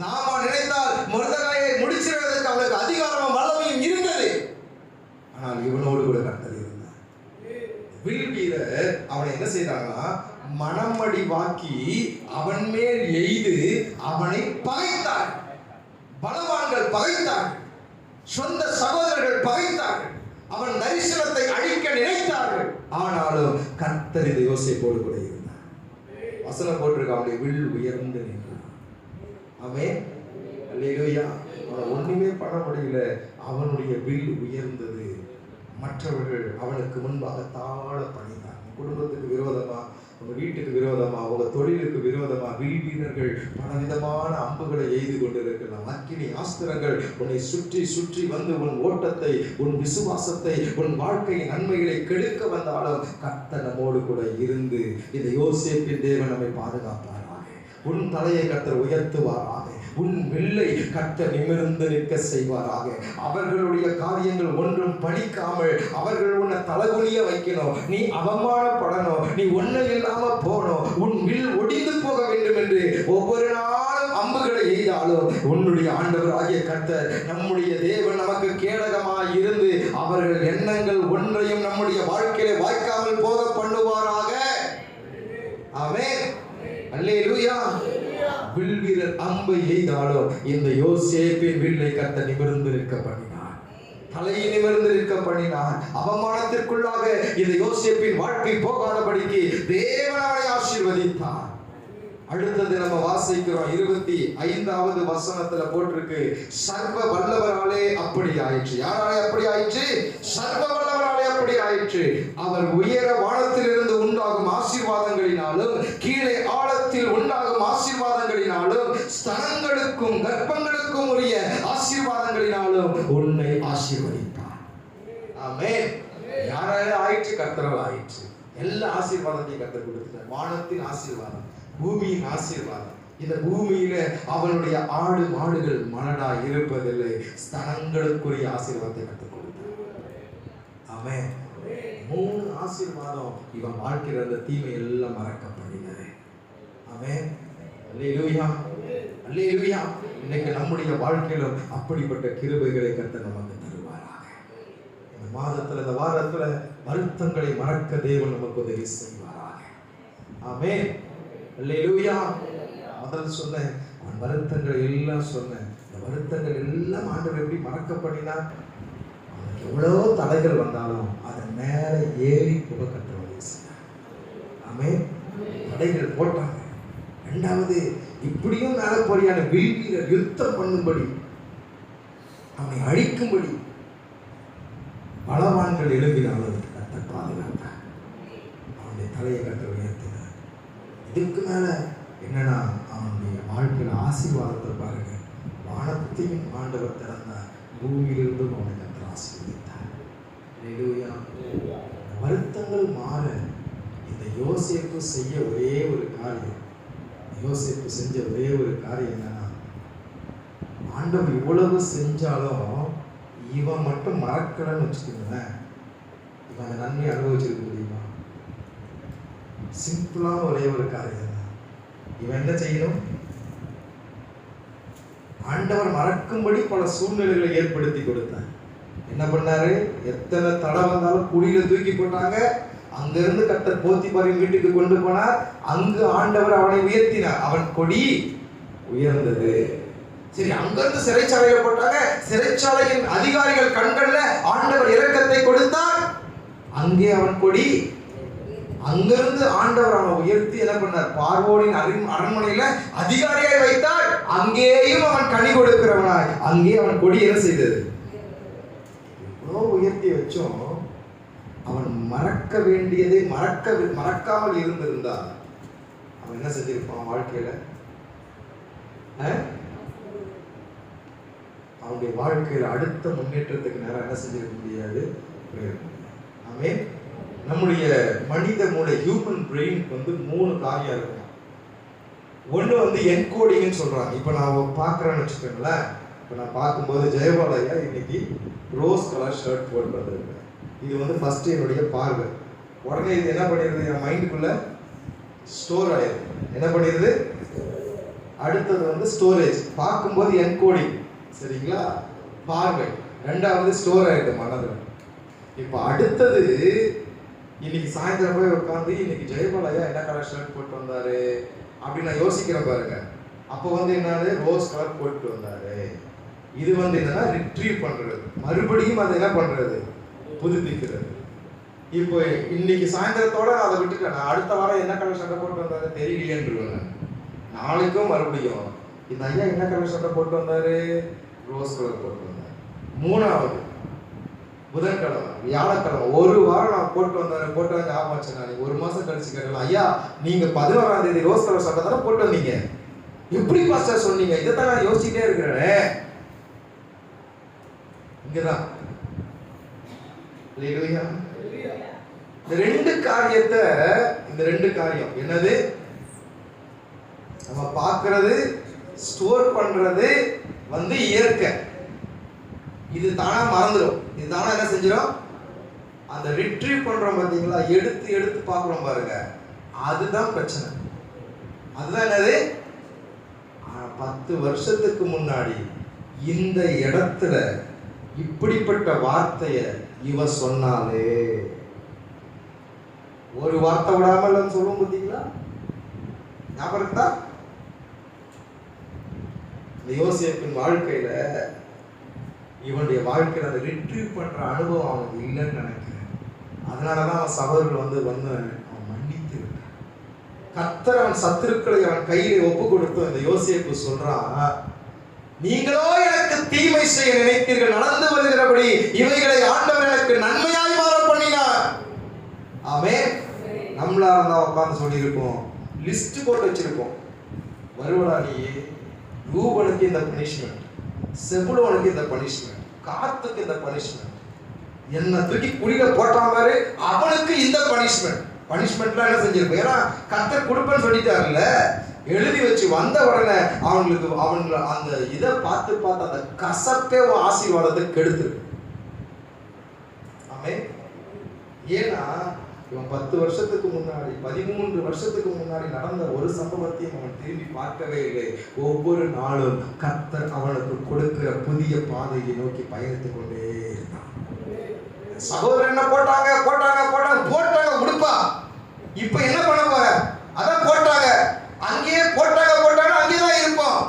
நாம நினைத்தால் மொர்தெகாயை முடிச்சிடுவதற்கு அவனுக்கு அதிகாரமும் வல்லமையும் இருந்தது. ஆனால் இவனோடு கூட கர்த்தர் இருந்தார். வில் வீரர் அவனை என்ன செய்தாங்கன்னா மனமடி வாக்கி அவன் மேல் எய்து அவனை பகைத்தார். பலவான்கள் பகைத்தார்கள், சொந்த சகோதரர்கள் பகைத்தார்கள், அவன் தரிசனத்தை அழிக்க நினைத்தார்கள். ஆனாலும் கர்த்தர் இந்த யோசேப்போடு கூட இருந்தார். வசனம் போட்டிருக்க, அவனுடைய வில் உயர்ந்து நின்றான். ஆமென். அல்லேலூயா. அவன் ஒண்ணுமே பண்ண முடியல, அவனுடைய வில் உயர்ந்தது. மற்றவர்கள் அவனுக்கு முன்பாக தாழ பணிந்தார். குடும்பத்துக்கு விரோதமா, உங்க வீட்டுக்கு விரோதமா, உங்க தொழிலுக்கு விரோதமா வில் வீரர்கள் பலவிதமான அம்புகளை எய்து கொண்டிருக்கலாம். அக்கினி ஆஸ்திரங்கள் உன்னை சுற்றி சுற்றி வந்து உன் ஓட்டத்தை, உன் விசுவாசத்தை, உன் வாழ்க்கையின் நன்மைகளை கெடுக்க வந்தாலும் கர்த்தர் நம்மோடு கூட இருந்து இந்த யோசேப்பின் தேவன் நம்மை பாதுகாப்பாராக. உன் தலையை கர்த்தர் உயர்த்துவாராக. உன் வில்லை கர்த்தர் நிமிர்ந்து நிற்க செய்வாராக. அவர்களுடைய காரியங்கள் ஒன்றும் பலிக்காமல் அவர்கள் உன்னை தலகுனிய வைக்கணும், நீ அவமானப்படணும், நீ ஒன்றும் இல்லாம போகணும், உன் வில் ஒடிந்து போக வேண்டும் என்று ஒவ்வொரு நாளும் அம்புகளை எய்தாலும் உன்னுடைய ஆண்டவர் ஆகிய கர்த்தர் நம்முடைய தேவன் நமக்கு கேடகமாய் இருந்து அவர்கள் எண்ணங்கள் ஒன்றையும் நம்முடைய வாழ்க்கையில வாய்க்காமல் போக பண்ணுவாராக. ஆமென். அல்லேலூயா. வில் வீரர் அம்பை எய்தாலும் இந்த யோசேப்பின் வில்லை கர்த்தர் நிமிர்ந்திருக்க பண்ணினார், தலையை நிமிர்ந்திருக்க பண்ணினார். அவமானத்திற்குள்ளாக இந்த யோசேப்பின் வாழ்க்கை போகாதபடிக்கு தேவனாலே ஆசீர்வதித்தார். அடுத்தது நம்ம வாசிக்கிறோம் 25வது வசனத்துல போட்டிருக்கு, சர்வ வல்லவராலே அப்படி ஆயிற்று. யாராலே அப்படி ஆயிற்று? சர்வ வல்லவராலே அப்படி ஆயிற்று. அவர் உயர வானத்திலிருந்து உண்டாகும் ஆசீர்வாதங்களினாலும் கீழே ஆழத்தில் உண்டாகும் ஆசீர்வாதங்களினாலும் ஸ்தனங்களுக்கும் கர்ப்பங்களுக்கும் உரிய ஆசீர்வாதங்களினாலும் உன்னை ஆசீர்வதித்தார். ஆமென். யாரால ஆயிற்று? கர்த்தரால் ஆயிற்று. எல்லா ஆசீர்வாதத்தையும் கர்த்தர் கொடுத்தார். வானத்தின் ஆசீர்வாதம், பூமியின் ஆசீர்வாதம். இந்த பூமியில அவனுடைய ஆடு மாடுகள் மலடா இருப்பதில்லை, ஸ்தனங்களுக்குரிய ஆசீர்வாதத்தை கற்றுக் கொடுத்தார். ஆமென். 3 ஆசீர்வாதம் இவன் வாழ்க்கையில இருந்த தீமை எல்லாம் மறக்கப்படுகிறது. ஆமென். அல்லேலூயா. அல்லேலூயா. இன்னைக்கு நம்முடைய வாழ்க்கையிலும் அப்படிப்பட்ட கிருபைகளை கர்த்தர் நமக்கு தருவாராக. இந்த மாதத்துல இந்த வாரத்துல வருத்தங்களை மறக்க தேவன் நமக்கு உதவி செய்வாராக. ஆமென். அல்லேலூயா. முதல்ல சொன்னேன், அவன் வருத்தங்களை எல்லாம் சொன்னேன். இந்த வருத்தங்கள் எல்லாம் ஆண்டவர் எப்படி மறக்க பண்ணினார்? அவனுக்கு எவ்வளவோ தடைகள் வந்தாலும் அதன் மேல ஏறி புக கர்த்தர் உதவி செய்தார். ஆமென். தடைகள் போட்டாங்க. இரண்டாவது, இப்படியும் மேல போறியான வில் வீரர் யுத்தம் பண்ணும்படி, அவனை அழிக்கும்படி பலவான்கள் எழுப்பினாலும் கர்த்தர் பாதுகாத்தார். அவனுடைய தலையை கர்த்தர் உயர்த்தினார். இதுக்கு மேல என்னன்னா, அவனுடைய வாழ்க்கையில ஆசீர்வாதத்தை பாருங்க. வானத்தையும் ஆண்டவர் திறந்தார், பூமியிலிருந்து அவனை கர்த்தர் ஆசீர்வதித்தார். அல்லேலூயா. வருத்தங்கள் மாற இந்த யோசேப்பு செய்ய ஒரே ஒரு காரியம், யோசேப்பு செஞ்ச ஒரே ஒரு காரியம் என்னன்னா, ஆண்டவர் இவ்வளவு செஞ்சாலும் இவன் மட்டும் மறக்கலன்னு வச்சுக்கோங்களேன், இவன் அந்த நன்மையை அனுபவிச்சிருக்க முடியுமா? சிம்பிளான ஒரே ஒரு காரியம் தான். இவன் என்ன செய்யணும்? ஆண்டவர் மறக்கும்படி பல சூழ்நிலைகளை ஏற்படுத்தி கொடுத்தார். என்ன பண்ணாரு? எத்தனை தடை வந்தாலும் குடியில தூக்கி போட்டாங்க. அங்கிருந்து கர்த்தர் போத்திபாரின் வீட்டுக்கு கொண்டு போனார். அங்கு ஆண்டவர் அவனை உயர்த்தினார். அவன் கொடி உயர்ந்தது. சரி, அங்கிருந்து சிறைச்சாலையில போட்டாங்க. சிறைச்சாலையின் அதிகாரிகள் கண்கள்ல ஆண்டவர் இரக்கத்தை கொடுத்தார். அங்கே அவன் கொடி, அங்கிருந்து ஆண்டவர் அவனை உயர்த்தி என்ன பண்ணார்? பார்வோனின் அரண்மனையில அதிகாரியாய் வைத்தார். அங்கேயும் அவன் கனி கொடுக்கிறவனாய் அங்கே அவன் கொடி என்ன செய்தது? இவ்வளோ உயர்த்தி வச்சோம். அவன் மறக்க வேண்டியதை மறக்காமல் இருந்திருந்தால் அவன் என்ன செஞ்சிருப்பான் வாழ்க்கையில? அவனுடைய வாழ்க்கையில அடுத்த முன்னேற்றத்துக்கு நேரம் என்ன செஞ்சிருக்க முடியாது. ஆமென். நம்முடைய மனித மூளை, ஹியூமன் பிரெயினுக்கு 3 காரியம் இருக்கும். ஒன்று என்கோடிங்னு சொல்றாங்க. இப்போ நான் பார்க்குறேன்னு வச்சுக்கோங்களேன். இப்போ நான் பார்க்கும்போது ஜெயபாலையா இன்னைக்கு ரோஸ் கலர் ஷர்ட் போட்டு வந்திருக்கேன். இது ஃபர்ஸ்ட் என்னுடைய பார்வை. உடனே இது என்ன பண்ணிடுது? என் மைண்டுக்குள்ள ஸ்டோர் ஆயிடுது. என்ன பண்ணிடுது? அடுத்தது ஸ்டோரேஜ். பார்க்கும்போது என்கோடிங், சரிங்களா? பார்வை. ரெண்டாவது ஸ்டோர் ஆயிடுது மனதில். இப்போ அடுத்தது இன்னைக்கு சாயந்தரம் போய் உட்காந்து இன்னைக்கு ஜெயபாலையா என்ன கலர் ஷர்ட் போட்டு வந்தாரு அப்படின்னு நான் யோசிக்கிறேன் பாருங்க. அப்போ என்னது? ரோஸ் கலர் போட்டு வந்தாரு. இது என்னன்னா ரிட்ரீவ் பண்றது, மறுபடியும் அதை என்ன பண்றது? புதுப்பிக்கிறது. இப்போ இன்னைக்கு சாயந்தரத்தோட அதை விட்டுட்டேன். நான் அடுத்த வாரம் என்ன கலர் சட்டை போட்டு வந்தாரு தெரியலையேன்றுவேன். நாளைக்கும் மறுபடியும் இந்த ஐயா என்ன கலர் சட்டை போட்டு வந்தாரு? ரோஸ் கலர் போட்டு வந்தாரு. மூணாவது புதன்கிழமை, வியாழக்கிழமை, ஒரு வாரம் நான் போட்டு வந்தாரு ஞாபகம் வச்சேன். நான் 1 மாசம் கழிச்சு கேட்கலாம், ஐயா நீங்க 11ஆம் தேதி ரோஸ் கலர் சட்டை தானே போட்டு வந்தீங்க, எப்படி பாஸ்டர் சொன்னீங்க? இதைத்தான் நான் யோசிச்சுட்டே இருக்கிறேன். இங்கதான் இந்த 2 காரியத்தை, இந்த 2 காரியம் என்னது? நம்ம பார்க்கிறது, ஸ்டோர் பண்றது இயற்கை. இது தானா மறந்துடும். இது தானா என்ன செஞ்சிடும்? அந்த ரிட்ரீவ் பண்றோம் பாத்தீங்களா, எடுத்து எடுத்து பார்க்கிறோம் பாருங்க, அதுதான் பிரச்சனை. அதுதான் என்னது? 10 வருஷத்துக்கு முன்னாடி இந்த இடத்துல இப்படிப்பட்ட வார்த்தைய இவ சொன்னாலே, ஒரு வார்த்தை விடாமல் சொல்லும் பார்த்தீங்களா? ஞாபகம் இருக்கா? யோசேப்பின் வாழ்க்கையில இவனுடைய வாழ்க்கையில அதை ரிட்ரீவ் பண்ற அனுபவம் அவனுக்கு இல்லைன்னு நினைக்கிறேன். அதனாலதான் அவன் சகோதரர்கள் வந்து அவன் மன்னித்து விட்டான். கர்த்தர் அவன் சத்துருக்களை அவன் கையில ஒப்பு கொடுத்து அந்த யோசேப்பு சொல்றான், நீங்களோ எனக்கு தீமை செய்ய நினைத்தீர்கள், நடந்து வருகிறபடி இவைகளை ஆண்டவர் எனக்கு நன்மையாய் மாற பண்ணினார். ஆமென். நம்மளா இருந்தா உட்கார்ந்து சொல்லியிருப்போம், லிஸ்ட் போட்டு வச்சிருப்போம். வருவடா நீ, ரூபனுக்கு இந்த பனிஷ்மெண்ட், செபுலோனுக்கு இந்த பனிஷ்மெண்ட், காத்துக்கு இந்த பனிஷ்மெண்ட், என்ன தூக்கி குடியில போட்டான் பாரு அவனுக்கு இந்த பனிஷ்மெண்ட். பனிஷ்மெண்ட்லாம் என்ன செஞ்சிருப்போம்? ஏன்னா கர்த்தர் கொடுப்பேன்னு சொல்லிட்டாருல்ல, எழுதி வச்சு வந்த உடனே அவங்களுக்கு அந்த இதை பார்த்து அந்த கசப்பே ஆசீர்வாதத்தை கெடுத்து. ஆமென். ஏன்னா இவன் 10 வருஷத்துக்கு முன்னாடி 13 வருஷத்துக்கு முன்னாடி நடந்த ஒரு சம்பவத்தையும் அவன் திரும்பி பார்க்கவே இல்லை. ஒவ்வொரு நாளும் கர்த்தர் அவனுக்கு கொடுக்கிற புதிய பாதையை நோக்கி பயணித்துக் கொண்டே இருந்தான். சகோதரர் என்ன போட்டாங்க உடுப்பா, இப்ப என்ன பண்ண போற? அதான் போட்டாங்க, அங்கேயே போட்டாங்க அங்கேதான் இருப்போம்.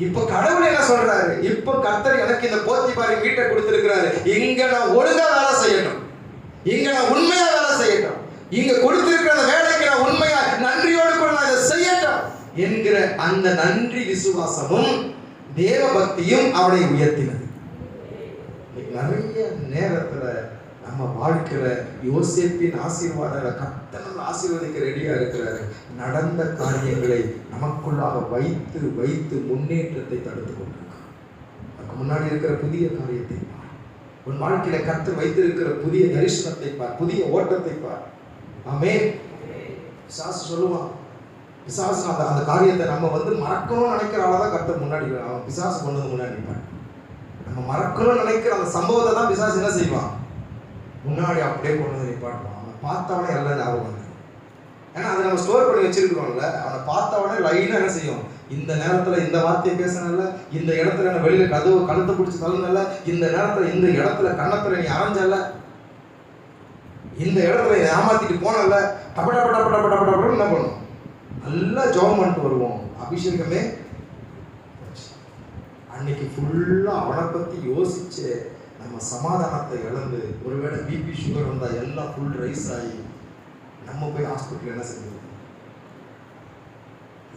இப்ப கடவுள் என்ன சொல்றாரு? இப்ப கர்த்தர் எனக்கு இந்த போத்திபாரி வீட்டை கொடுத்திருக்கிறாரு, இங்க நான் ஒழுங்கா வேலை செய்யணும், இங்க நான் உண்மையா வேலை செய்யட்டும், இங்க கொடுத்திருக்கிற அந்த வேலைக்கு நான் உண்மையா நன்றியோடு கூட நான் இதை செய்யட்டும் என்கிற அந்த நன்றி விசுவாசமும் தேவ பக்தியும் அவனை உயர்த்தினது. நிறைய நேரத்துல நம்ம வாழ்க்கையில யோசேப்பின் ஆசீர்வாதங்களை கர்த்தர் ஆசீர்வதிக்க ரெடியா இருக்கிறாரு. நடந்த காரியங்களை நமக்குள்ளாக வைத்து முன்னேற்றத்தை தடுத்து கொண்டிருக்கார். அதுக்கு முன்னாடி இருக்கிற புதிய காரியத்தை பார், உன் வாழ்க்கையில கர்த்தர் வைத்திருக்கிற புதிய தரிசனத்தை பார், புதிய ஓட்டத்தை பார். ஆமென். பிசாசு சொல்லுவான், பிசாசு அந்த காரியத்தை நம்ம மறக்கணும்னு நினைக்கிற ஆளதான் கர்த்தர் முன்னாடி அவன் பிசாசு கொண்டு முன்னாடி நிற்பான். நம்ம மறக்கணும்னு நினைக்கிற அந்த சம்பவத்தை தான் பிசாசு என்ன செய்வான்? முன்னாடி அப்படியே கொண்டு நிற்பாட்டுவான். அவனை பார்த்தவனே எல்லாம் ஞாபகம் வந்து, ஏன்னா அதை நம்ம ஸ்டோர் பண்ணி வச்சிருக்கோம்ல, அவனை பார்த்தவனே லைனா என்ன செய்யும்? இந்த நேரத்துல இந்த வார்த்தையை பேசினல, இந்த இடத்துல என்ன வெளியில கதவு கழுத்தை பிடிச்சி தள்ளுனல, இந்த நேரத்துல இந்த இடத்துல கண்ணத்துல நீ அரைஞ்சல, இந்த இடத்துல ஏமாத்திட்டு போனல, டபடபடபடபடபடன்னு என்ன பண்ணும்? நல்லா ஜெபம் பண்ணிட்டு வருவோம். அபிஷேகமே அன்னைக்கு ஃபுல்லா அவனை பத்தி யோசிச்சு நம்ம சமாதானத்தை இழந்து, ஒருவேளை பிபி சுகர் வந்தா எல்லாம் ஃபுல் ரைஸ் ஆகி நம்ம போய் ஹாஸ்பிட்டல் என்ன செஞ்சோம்?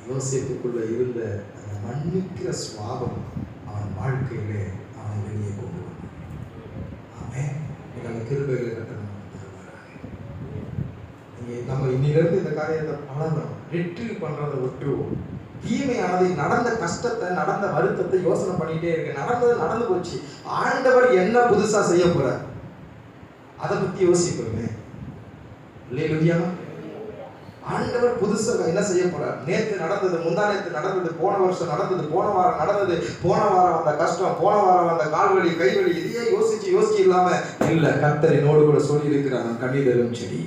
யோசேப்புக்குள்ள இருந்த அந்த மன்னிக்கிற சுவாபம் அவன் வாழ்க்கையிலே அவனை வெளியே கொண்டு வந்தான். ஆமென். நம்ம கிருபைகளை கட்டணும். நம்ம இன்னிலிருந்து இந்த காரியத்தை பழகணும், ரிட்ரீவ் பண்றதை விட்டுருவோம். தீமையானது நடந்த கஷ்டத்தை, நடந்த வருத்தத்தை யோசனை பண்ணிட்டே இருக்கு. நடந்து போச்சு, ஆண்டவர் என்ன புதுசா செய்ய போற அதை பத்தி யோசிப்போமே. அல்லேலூயா. ஆண்டவர் புதுசா என்ன செய்ய போற? நேத்து நடந்தது, முந்தா நேத்து நடந்தது, போன வருஷம் நடந்தது, போன வாரம் நடந்தது, போன வாரம் வந்த கஷ்டம், போன வாரம் வந்த கால்வலி கைவலி, இதையே யோசிச்சு இல்லாம இல்ல, கர்த்தர் என்னோடு கூட சொல்லி இருக்கிறான், கண்ணீரும் செடி.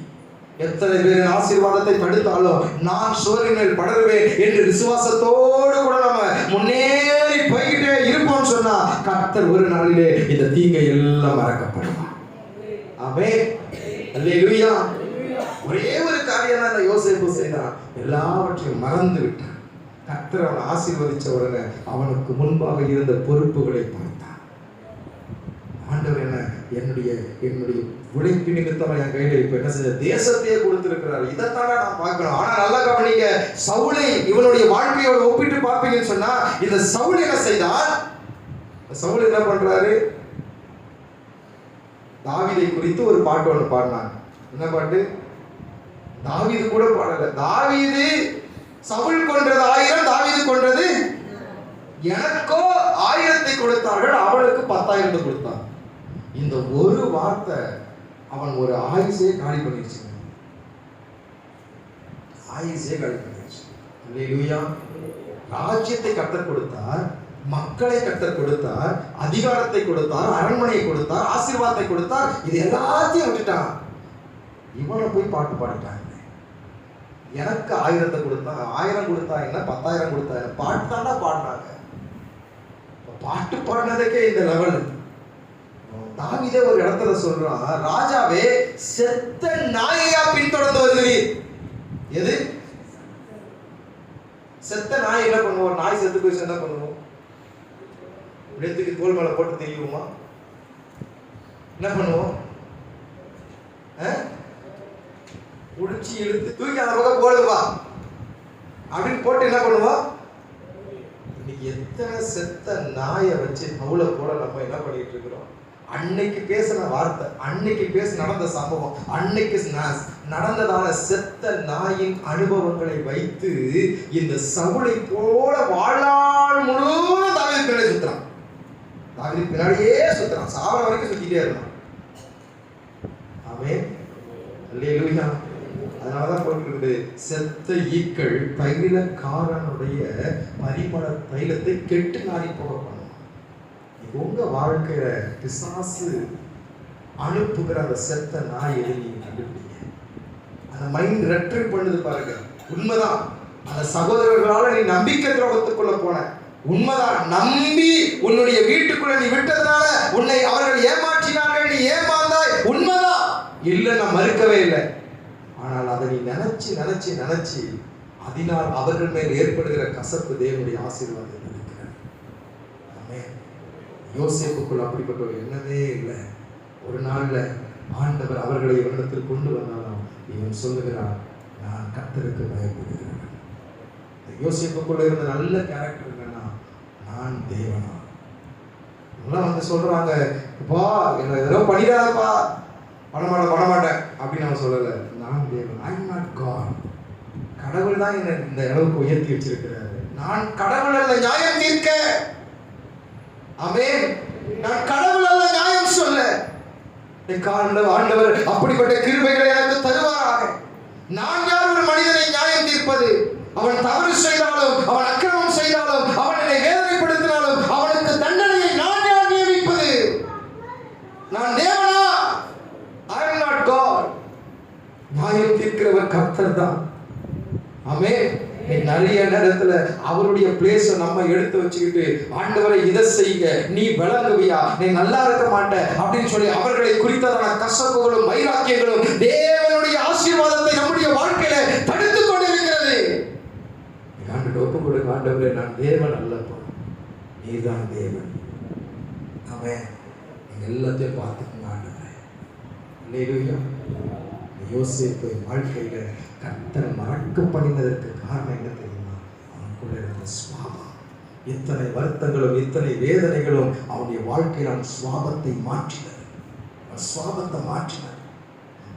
எத்தனை பேரின் ஆசீர்வாதத்தை தடுத்தாலும் நான் சோரின் மேல் படருவேன் என்று விசுவாசத்தோடு கூட நம்ம முன்னேறி போய்கிட்டே இருப்போம்னு சொன்னா கர்த்தர் ஒரு நாளிலே இந்த தீங்கை எல்லாம் மறக்கப்படுவார். ஆமென். அல்லேலூயா. ஒரே ஒரு காரியம் தான் யோசேப்பு செய்தான், எல்லாவற்றையும் மறந்து விட்டான். கர்த்தர் அவனை ஆசீர்வதிச்ச உடனே அவனுக்கு முன்பாக இருந்த பொறுப்புகளை பார்த்தான். ஆண்டவர் என்னுடைய உழைப்பு நிமித்தம் என் கையில இப்ப என்ன செஞ்ச தேசத்தையே கொடுத்திருக்கிறார். இதைத்தானே நான் பார்க்கணும். ஆனா நல்லா கவனிங்க, சவுலை இவனுடைய வாழ்க்கையோட ஒப்பிட்டு பார்ப்பீங்கன்னு சொன்னா, இந்த சவுல் என்ன செய்தார்? சவுல் என்ன பண்றாரு? தாவீதை குறித்து ஒரு பாட்டு ஒன்று பாடினாங்க. என்ன பாட்டு? தாவீது கூட பாடல. தாவீது சவுல் கொன்றது 1000, தாவீது கொன்றது எனக்கோ 1000 கொடுத்தார்கள், அவளுக்கு 10,000 கொடுத்தான். இந்த ஒரு வார்த்தை அவன் ஒரு ஆயுசே காலி பண்ணிடுச்சு. அல்லேலூயா. ராஜ்யத்தை கர்த்தர் கொடுத்தார், மக்களை கர்த்தர் கொடுத்தார், அதிகாரத்தை கொடுத்தார், அரண்மனையை கொடுத்தார், ஆசீர்வாதத்தை கொடுத்தார். இது எல்லாத்தையும் விட்டுட்டான். இவனை போய் பாட்டு பாடிட்டாங்க. எனக்கு 1000 கொடுத்தான், 1000 கொடுத்தா என்ன, 10,000 கொடுத்தா என்ன, பாட்டு தாண்டா பாடினாங்க. பாட்டு பாடினதுக்கே இந்த லெவல். தாவீதே ஒரு இடத்துல சொல்றான், ராஜாவே செத்த நாயையா பின்தொடர்ந்து வருகிறீர். எது செத்த நாய் என்ன பண்ணுவோம்? நாய் செத்து போய் என்ன பண்ணுவோம்? இடத்துக்கு தோல் மேல போட்டு தெரியுமா? என்ன பண்ணுவோம்? உடிச்சு இழுத்து தூக்கி அந்த பக்கம் போடுவா அப்படின்னு போட்டு என்ன பண்ணுவோம்? இன்னைக்கு எத்தனை செத்த நாயை வச்சு பவுல போட நம்ம என்ன பண்ணிட்டு இருக்கிறோம்? அன்னைக்கு பேசின வார்த்தை, அன்னைக்கு நடந்த சம்பவம், அன்னைக்கு நடந்ததான செத்த நாயின் அனுபவங்களை வைத்து இந்த சவுலை போல வாழ்நாள் முழுவதும் தாவீது பின்னாடி சுத்துறான். தாவீது பின்னாடியே சுத்துறான், சாவர வரைக்கும் சுத்திட்டே இருந்தான். ஆமென், அல்லேலூயா. அதனாலதான் போட்டு செத்த ஈக்கள் தைலக்காரனுடைய பரிமள தைலத்தை கெட்டு நாடி போக பண்ணும். உங்க வாழ்க்கையில பிசாசு அனுப்புகிற அந்த செத்த நாய் எது நீங்க கண்டுபிடிங்க. அந்த மைண்ட் ரெட்ரிக் பண்ணுது பாருங்க. உண்மைதான், அந்த சகோதரர்களால நீ நம்பிக்கை துரோகத்துக்குள்ள போன உண்மைதான். நம்பி உன்னுடைய வீட்டுக்குள்ள நீ விட்டதுனால உன்னை அவர்கள் ஏமாற்றினார்கள், நீ ஏமாந்தாய், உண்மைதான். இல்லை, நான் மறுக்கவே இல்லை. ஆனால் அதை நீ நினைச்சு நினைச்சு நினைச்சு அதனால் அவர்கள் மேல் ஏற்படுகிற கசப்பு தேவனுடைய ஆசீர்வாதம் நினைக்கிறேன். ஆமென். யோசேப்புக்குள் அப்படிப்பட்ட ஒரு எண்ணமே இல்லை. ஒரு நாள்ல ஆண்டவர் அவர்களை இவனிடத்தில் கொண்டு வந்தாலும் இவன் சொல்லுகிறான், நான் கர்த்தருக்கு பயப்படுகிறேன். யோசேப்புக்குள்ள இருந்த நல்ல கேரக்டர் என்னன்னா, நான் தேவனா. எல்லாம் வந்து சொல்றாங்க, அப்பா என்ன ஏதோ பண்ணிடாதப்பா, பண்ண மாட்டேன் அப்படின்னு அவன் சொல்லலை. நான் தேவன், ஐ எம் நாட் காட். கடவுள் தான் என்னை இந்த அளவுக்கு உயர்த்தி வச்சிருக்கிறாரு. நான் கடவுள் அல்ல நியாயம் தீர்க்க. ஆமென். நான் கடவுள் அல்ல நியாயம் சொல்ல. ஆண்டவர் அப்படிப்பட்ட கிருபைகளை எனக்கு தருவாராக. நான் யார் ஒரு மனிதனை நியாயம் தீர்ப்பது? அவன் தவறு செய்தாலும், அவன் அக்கிரமம் செய்தாலும், அவன் என்னை வேதனைப்படுத்தினாலும் அவனுக்கு தண்டனையை நான் யார் நியமிப்பது? நான் தேவனா? I am not God. நியாயம் தீர்க்கிறவர் கர்த்தர் தான். ஆமென். நிறைய நேரத்துல அவருடைய பிளேஸ நம்ம எடுத்து வச்சுக்கிட்டு, ஆண்டவரை இதை செய்யுங்க, நீ விளங்குவியா, நீ நல்லா இருக்க மாட்ட அப்படின்னு சொல்லி அவர்களை குறித்ததான கசப்புகளும் வைராக்கியங்களும் தேவனுடைய ஆசீர்வாதத்தை நம்முடைய வாழ்க்கையில தடுத்து கொண்டிருக்கிறது. ஒப்பு கொடுங்க, ஆண்டவரே நான் தேவன் அல்லப்பா, நீதான் தேவன். ஆமென். நீங்க எல்லாத்தையும் பார்த்துக்கோங்க ஆண்டவரே. அல்லேலூயா. யோசேப்பு வாழ்க்கையில கர்த்தரை மறக்க பண்ணினதற்கு காரணம் என்ன தெரியுமா? அவனுக்குள்ள இருந்த சுவாபம். இத்தனை வருத்தங்களும் இத்தனை வேதனைகளும் அவனுடைய வாழ்க்கையில் அவன் சுவாபத்தை மாற்றினார். சுவாபத்தை மாற்றினார்.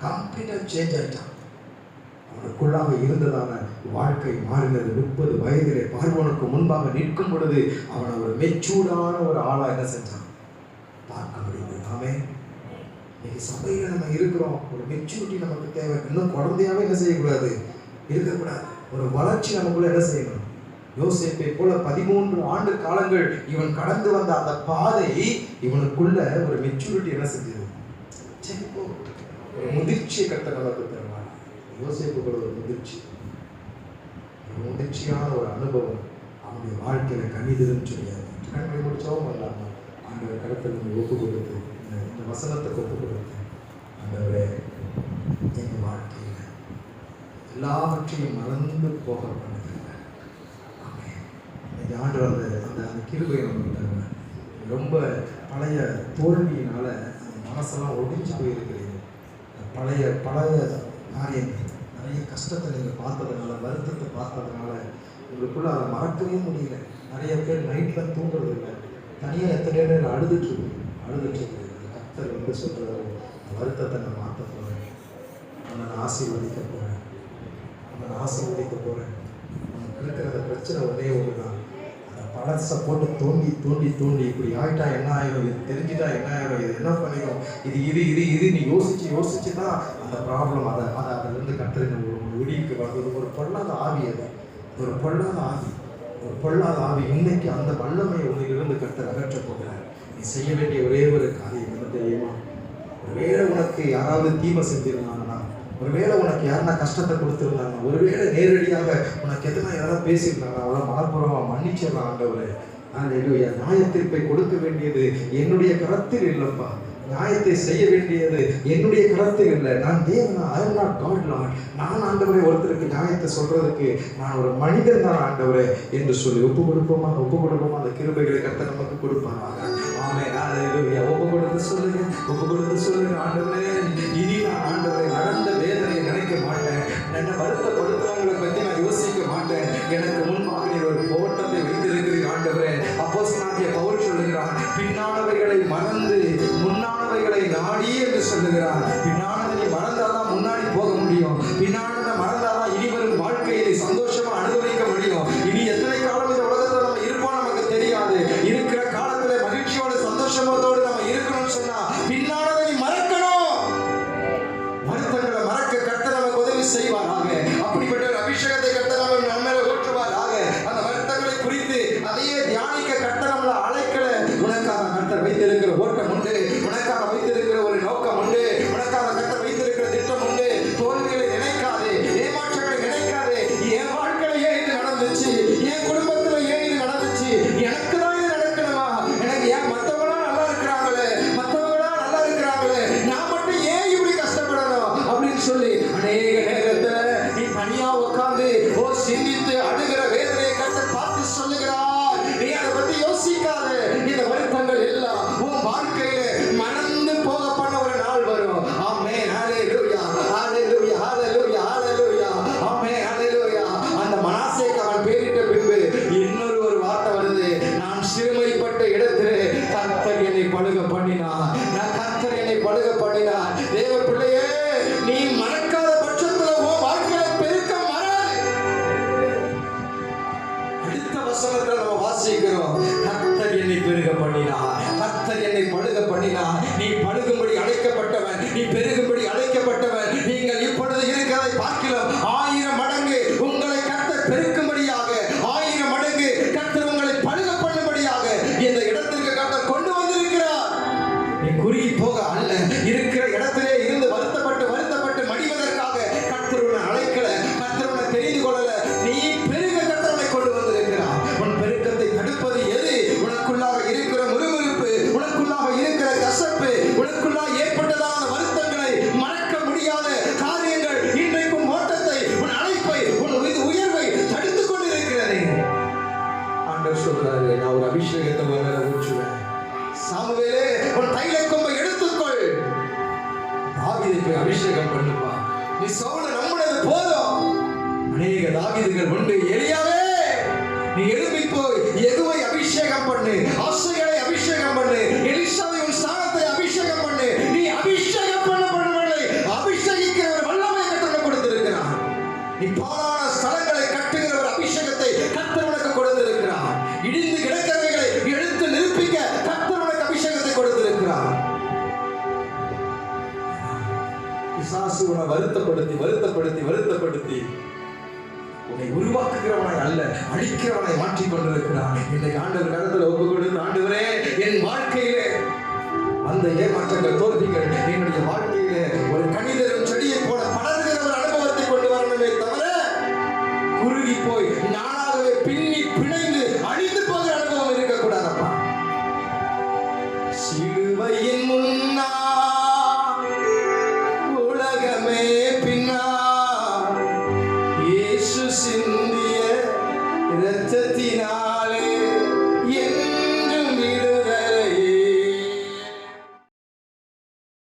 கம்ப்ளீட்டா சேஞ்ச் ஆயிட்டான். அவனுக்குள்ளாக இருந்ததான வாழ்க்கை மாறினது. 30 வயதிலே பார்வோனுக்கு முன்பாக நிற்கும் பொழுது அவன் ஒரு மெச்சூர்டான ஒரு ஆளா என்ன செஞ்சான் பார்க்க முடியுது. ஆமென். இன்னைக்கு சபையில் நம்ம இருக்கிறோம், ஒரு மெச்சூரிட்டி நமக்கு தேவை. இன்னும் குழந்தையாவே என்ன செய்யக்கூடாது, இருக்கக்கூடாது. ஒரு வளர்ச்சி நமக்குள்ள என்ன செய்யணும். யோசேப்பை போல 13 ஆண்டு காலங்கள் இவன் கடந்து வந்த அந்த பாதை இவனுக்குள்ள ஒரு மெச்சூரிட்டி என்ன செஞ்சது, ஒரு முதிர்ச்சியை கர்த்தர் நமக்கு தருவார். யோசேப்புக்குள்ள ஒரு முதிர்ச்சியான ஒரு அனுபவம் அவனுடைய வாழ்க்கையில கணிதம் சொல்லியாது. கண்களை முடிச்சவும் பண்ணலாமா? ஆண்டவர் கடத்தல் ஒப்பு கொடுத்து இந்த வசனத்தை ஒப்பு கொடுத்து, ஆண்டவரே எங்கள் வாழ்க்கையில் எல்லாவற்றையும் மறந்து போக பண்ணுகிறேன். இன்னைக்கு ஆண்டவர் அந்த கிருபையை நமக்கு தருவேன். ரொம்ப பழைய தோல்வியினால அந்த மனசெல்லாம் ஒடிஞ்சு போயிருக்கிறீங்க. பழைய காரியங்கள், நிறைய கஷ்டத்தை நீங்கள் பார்த்ததுனால, வருத்தத்தை பார்த்ததுனால உங்களுக்குள்ள அதை மறக்கவே முடியல. நிறைய பேர் நைட்டில் தூங்குறது இல்லை. தனியாக எத்தனை நேரம் அழுதுட்டு இருக்கு. கர்த்தர் வந்து சொல்கிற வருத்தத்தை நான் மாற்ற போகிறேன், நான் ஆசீர்வதிக்க போகிறேன், நமக்கு இருக்கிற அந்த பிரச்சனை ஒரே ஒன்று தான். அந்த பழசை போட்டு தோண்டி இப்படி ஆகிட்டா என்ன ஆயிடும், இது தெரிஞ்சுட்டா என்ன ஆயிடும், இது என்ன பண்ணிடும், இது நீ யோசிச்சு தான் அந்த ப்ராப்ளம் அதிலிருந்து கர்த்தர் ஒரு விடிக்கு வந்தது. ஒரு பொல்லாத ஆவி, ஒரு பொல்லாத ஆவி இன்னைக்கு அந்த வல்லமையை உன்னிலிருந்து கர்த்தர் அகற்ற போகிறார். நீ செய்ய வேண்டிய ஒரே ஒரு காரியம் என்ன தெரியுமா? ஒருவேளை உனக்கு யாராவது தீமை செஞ்சிருந்தாங்கன்னா ஒருவேளை உனக்கு யாருன்னா கஷ்டத்தை கொடுத்துருந்தாங்க, ஒருவேளை நேரடியாக உனக்கு எத்தனை யாராவது பேசியிருந்தாங்க, அவளை மனப்பூர்வமா மன்னிச்சிடலாம் ஆண்டவரே. அல்லேலூயா. நியாயத்தீர்ப்பை கொடுக்க வேண்டியது என்னுடைய கரத்தில் இல்லப்பா, நியாயத்தை செய்ய வேண்டியது என்னுடைய கரத்தில் இல்லை. நான் தேவனா, ஐ அம் நாட் காட் லார்ட். நான் ஆண்டவரே ஒருத்தருக்கு நியாயத்தை சொல்றதுக்கு நான் ஒரு மனிதன் தான் ஆண்டவரே என்று சொல்லி ஒப்பு கொடுப்போமா? அந்த கிருபைகளை கர்த்தர் நமக்கு கொடுப்பாங்க. ஆமென். அல்லேலூயா. ஒப்பு கொடுத்து சொல்லுங்க ஆண்டவரே, இனி நான் ஆண்டவரே நடந்த வேதனையை நினைக்க மாட்டேன், என்ன வருத்தப்படுத்துறவங்களை பத்தி நான் யோசிக்க மாட்டேன். எனக்கு முன்பாக நீர் ஒரு போராட்டத்தை வைத்திருக்கிறீர் ஆண்டவரே. அப்போஸ்தலனாகிய பவுல் சொல்லுகிறான், பின்னானவைகளை மறந்து முன்னானவைகளை நாடி என்று சொல்லுகிறார். பின்னானதை நீ மறந்தாதான் முன்னாடி போக முடியும். பின்னானதை மறந்தாதான் இனி வரும் வாழ்க்கையை சந்தோஷமா அனுபவிக்க முடியும். இனி எத்தனை காலம் இந்த உலகத்துல நம்ம இருப்போம் நமக்கு தெரியாது. இருக்கிற காலத்துல மகிழ்ச்சியோட சந்தோஷத்தோடு நம்ம இருக்கணும்னு சொன்னா பின்னானதை நீ மறக்கணும். வருத்தங்களை மறக்க கர்த்தர் நமக்கு உதவி செய்வாராக. அப்படிப்பட்ட ஒரு அபிஷேகத்தை கர்த்தர் நம்ம மேல ஊற்றுவாராக. அந்த வருத்தங்களை குறித்து அதையே தியானிக்க கர்த்தர் நம்மளை அழைக்கல. உனக்காக கர்த்தர் வைத்திருக்கிற ஓட்டம் உண்டு, உனக்காக வைத்திருக்கிற ஒரு நோக்கம் உண்டு, உனக்காக கர்த்தர் வைத்திருக்கிற திட்டம் உண்டு. தோல்விகளை நினைக்காதே, ஏமாற்றங்களை நினைக்காதே. என் வாழ்க்கையில ஏன் இது நடந்துச்சு, என் குடும்பத்துல ஏன் இது நடந்துச்சு, எனக்கு தான் இது நடக்கணுமா, எனக்கு ஏன் மற்றவங்களா நல்லா இருக்கிறாங்களே, நான் மட்டும் ஏன் இப்படி கஷ்டப்படணும் அப்படின்னு சொல்லி அநேக நேரத்துல நீ தனியா உட்கார்ந்து சிந்தித்து அழுகிற வேதனையை கர்த்தர் பார்த்து சொல்லுகிறார். நீ அதை பத்தி யோசிக்காத. இந்த வருத்தங்கள் எல்லாம் உன் வாழ்க்கையில மறந்து போக பண்ண ஒரு நாள் வரும். ஆமென். ஹல்லேலூயா, ஹல்லேலூயா, ஹல்லேலூயா, ஹல்லேலூயா. ஆமென், ஹல்லேலூயா. அந்த மனாசேக்கு அவன் பேரிட்ட பின்பு இன்னொரு ஒரு வார்த்தை வருது, நான் சிறுமைப்பட்ட இடத்திலே கர்த்தர் என்னை பழுக பண்ணினார். கர்த்தர் என்னை பழுக பண்ணினார். தேவ பிள்ளையே, நீ மறக்காத பட்சத்துல உன் வாழ்க்கையில பெருக்கம் வராது. அடுத்த வசனத்துல நம்ம வாசிக்கிறோம், கர்த்தர் என்னை பெருக பண்ணினார், கர்த்தர் என்னை பழுக பண்ணினார். நீ பழுகும்படி அழைக்கப்பட்டவன், நீ பெருகும்படி அழைக்கப்பட்டவன். நீங்கள் இப்பொழுது இருக்கிறதை பார்க்கலாம் 1000 மடங்கு உங்களை கர்த்தர் பெருக்கும்படியாக, 1000 மடங்கு கர்த்தர் உங்களை பழுக பண்ணும்படியாக இந்த இடத்திற்கு கர்த்தர் கொண்டு வந்திருக்கிறார். நீ குறுகி போக அல்ல, இருக்கிற இடத்திலே இருந்து வருத்தப்பட்டு மடிவதற்காக கர்த்தர் உன்னை அழைக்கல, கர்த்தர் உன்னை தெரிந்து கொள்ளல. நீ பெருக கர்த்தர் உன்னை கொண்டு வந்திருக்கிறார். உன் பெருக்கத்தை தடுப்பது எது? உனக்குள்ளாக இருக்கிற முறுமுறுப்பு, உனக்குள்ளாக இருக்கிற கசப்பு, உனக்குள்ளாக ஏற்பட்டதான வருத்தங்களை, மறக்க முடியாத காரியங்கள் இன்றைக்கும் ஓட்டத்தை, உன் அழைப்பை, உன் உயர்வை தடுத்துக் கொண்டிருக்கிறது. ஆண்டவர் சொல்றாரு, நான் ஒரு அபிஷேகத்தை மேல ஊற்றுவேன். சாமுவேலே, உன் தைல கொம்பை எடுத்துக்கொள், தாவீதை போய் அபிஷேகம் பண்ணுப்பா. நீ சவுலை நம்பினது போதும், அநேக தாவீதுகள் உண்டு. எலியாவே, நீ எழும்பி போய் யெகூவை அபிஷேகம் பண்ணு, ஆசைகளை அபிஷேகம் பண்ணு, எலிசாவை உன் ஸ்தானத்தை அபிஷேகம் பண்ணு. நீ அபிஷேகம் பண்ணப்படுவதை அபிஷேகிக்கிற ஒரு வல்லமை கர்த்தர் கொடுத்திருக்கிறார். நீ பாழான ஸ்தலங்களை கட்டுகிற ஒரு அபிஷேகத்தை கர்த்தர் உனக்கு கொடுத்திருக்கிறார். இடிந்து கிடக்கிறவைகளை எடுத்து நிரூபிக்க கர்த்தர் உனக்கு அபிஷேகத்தை கொடுத்திருக்கிறார். பிசாசு உன்னை வருத்தப்படுத்தி உன்னை உருவாக்குகிறவனாய் அல்ல, அழிக்கிறவனாய் மாற்றிக் கொண்டிருக்கிறான். இன்றைக்கு ஆண்டவர் கரத்துல ஒப்பு கொடுத்து, ஆண்டவரே, என் வாழ்க்கையிலே அந்த ஏமாற்றங்கள், தோல்விகள் என்னுடைய வாழ்க்கையிலே ஒரு கனிதரும் செடியை போல படர்கிற ஒரு அனுபவத்தை கொண்டு வரணுமே தவிர குறுகி போய் நானாகவே பின்னி பிணைந்து அழிந்து போகிற அனுபவம் இருக்கக்கூடாதப்பா. சிலுவையின் முன்னா உலகமே பின்னா, இயேசு சிந்திய இரத்தத்தினால்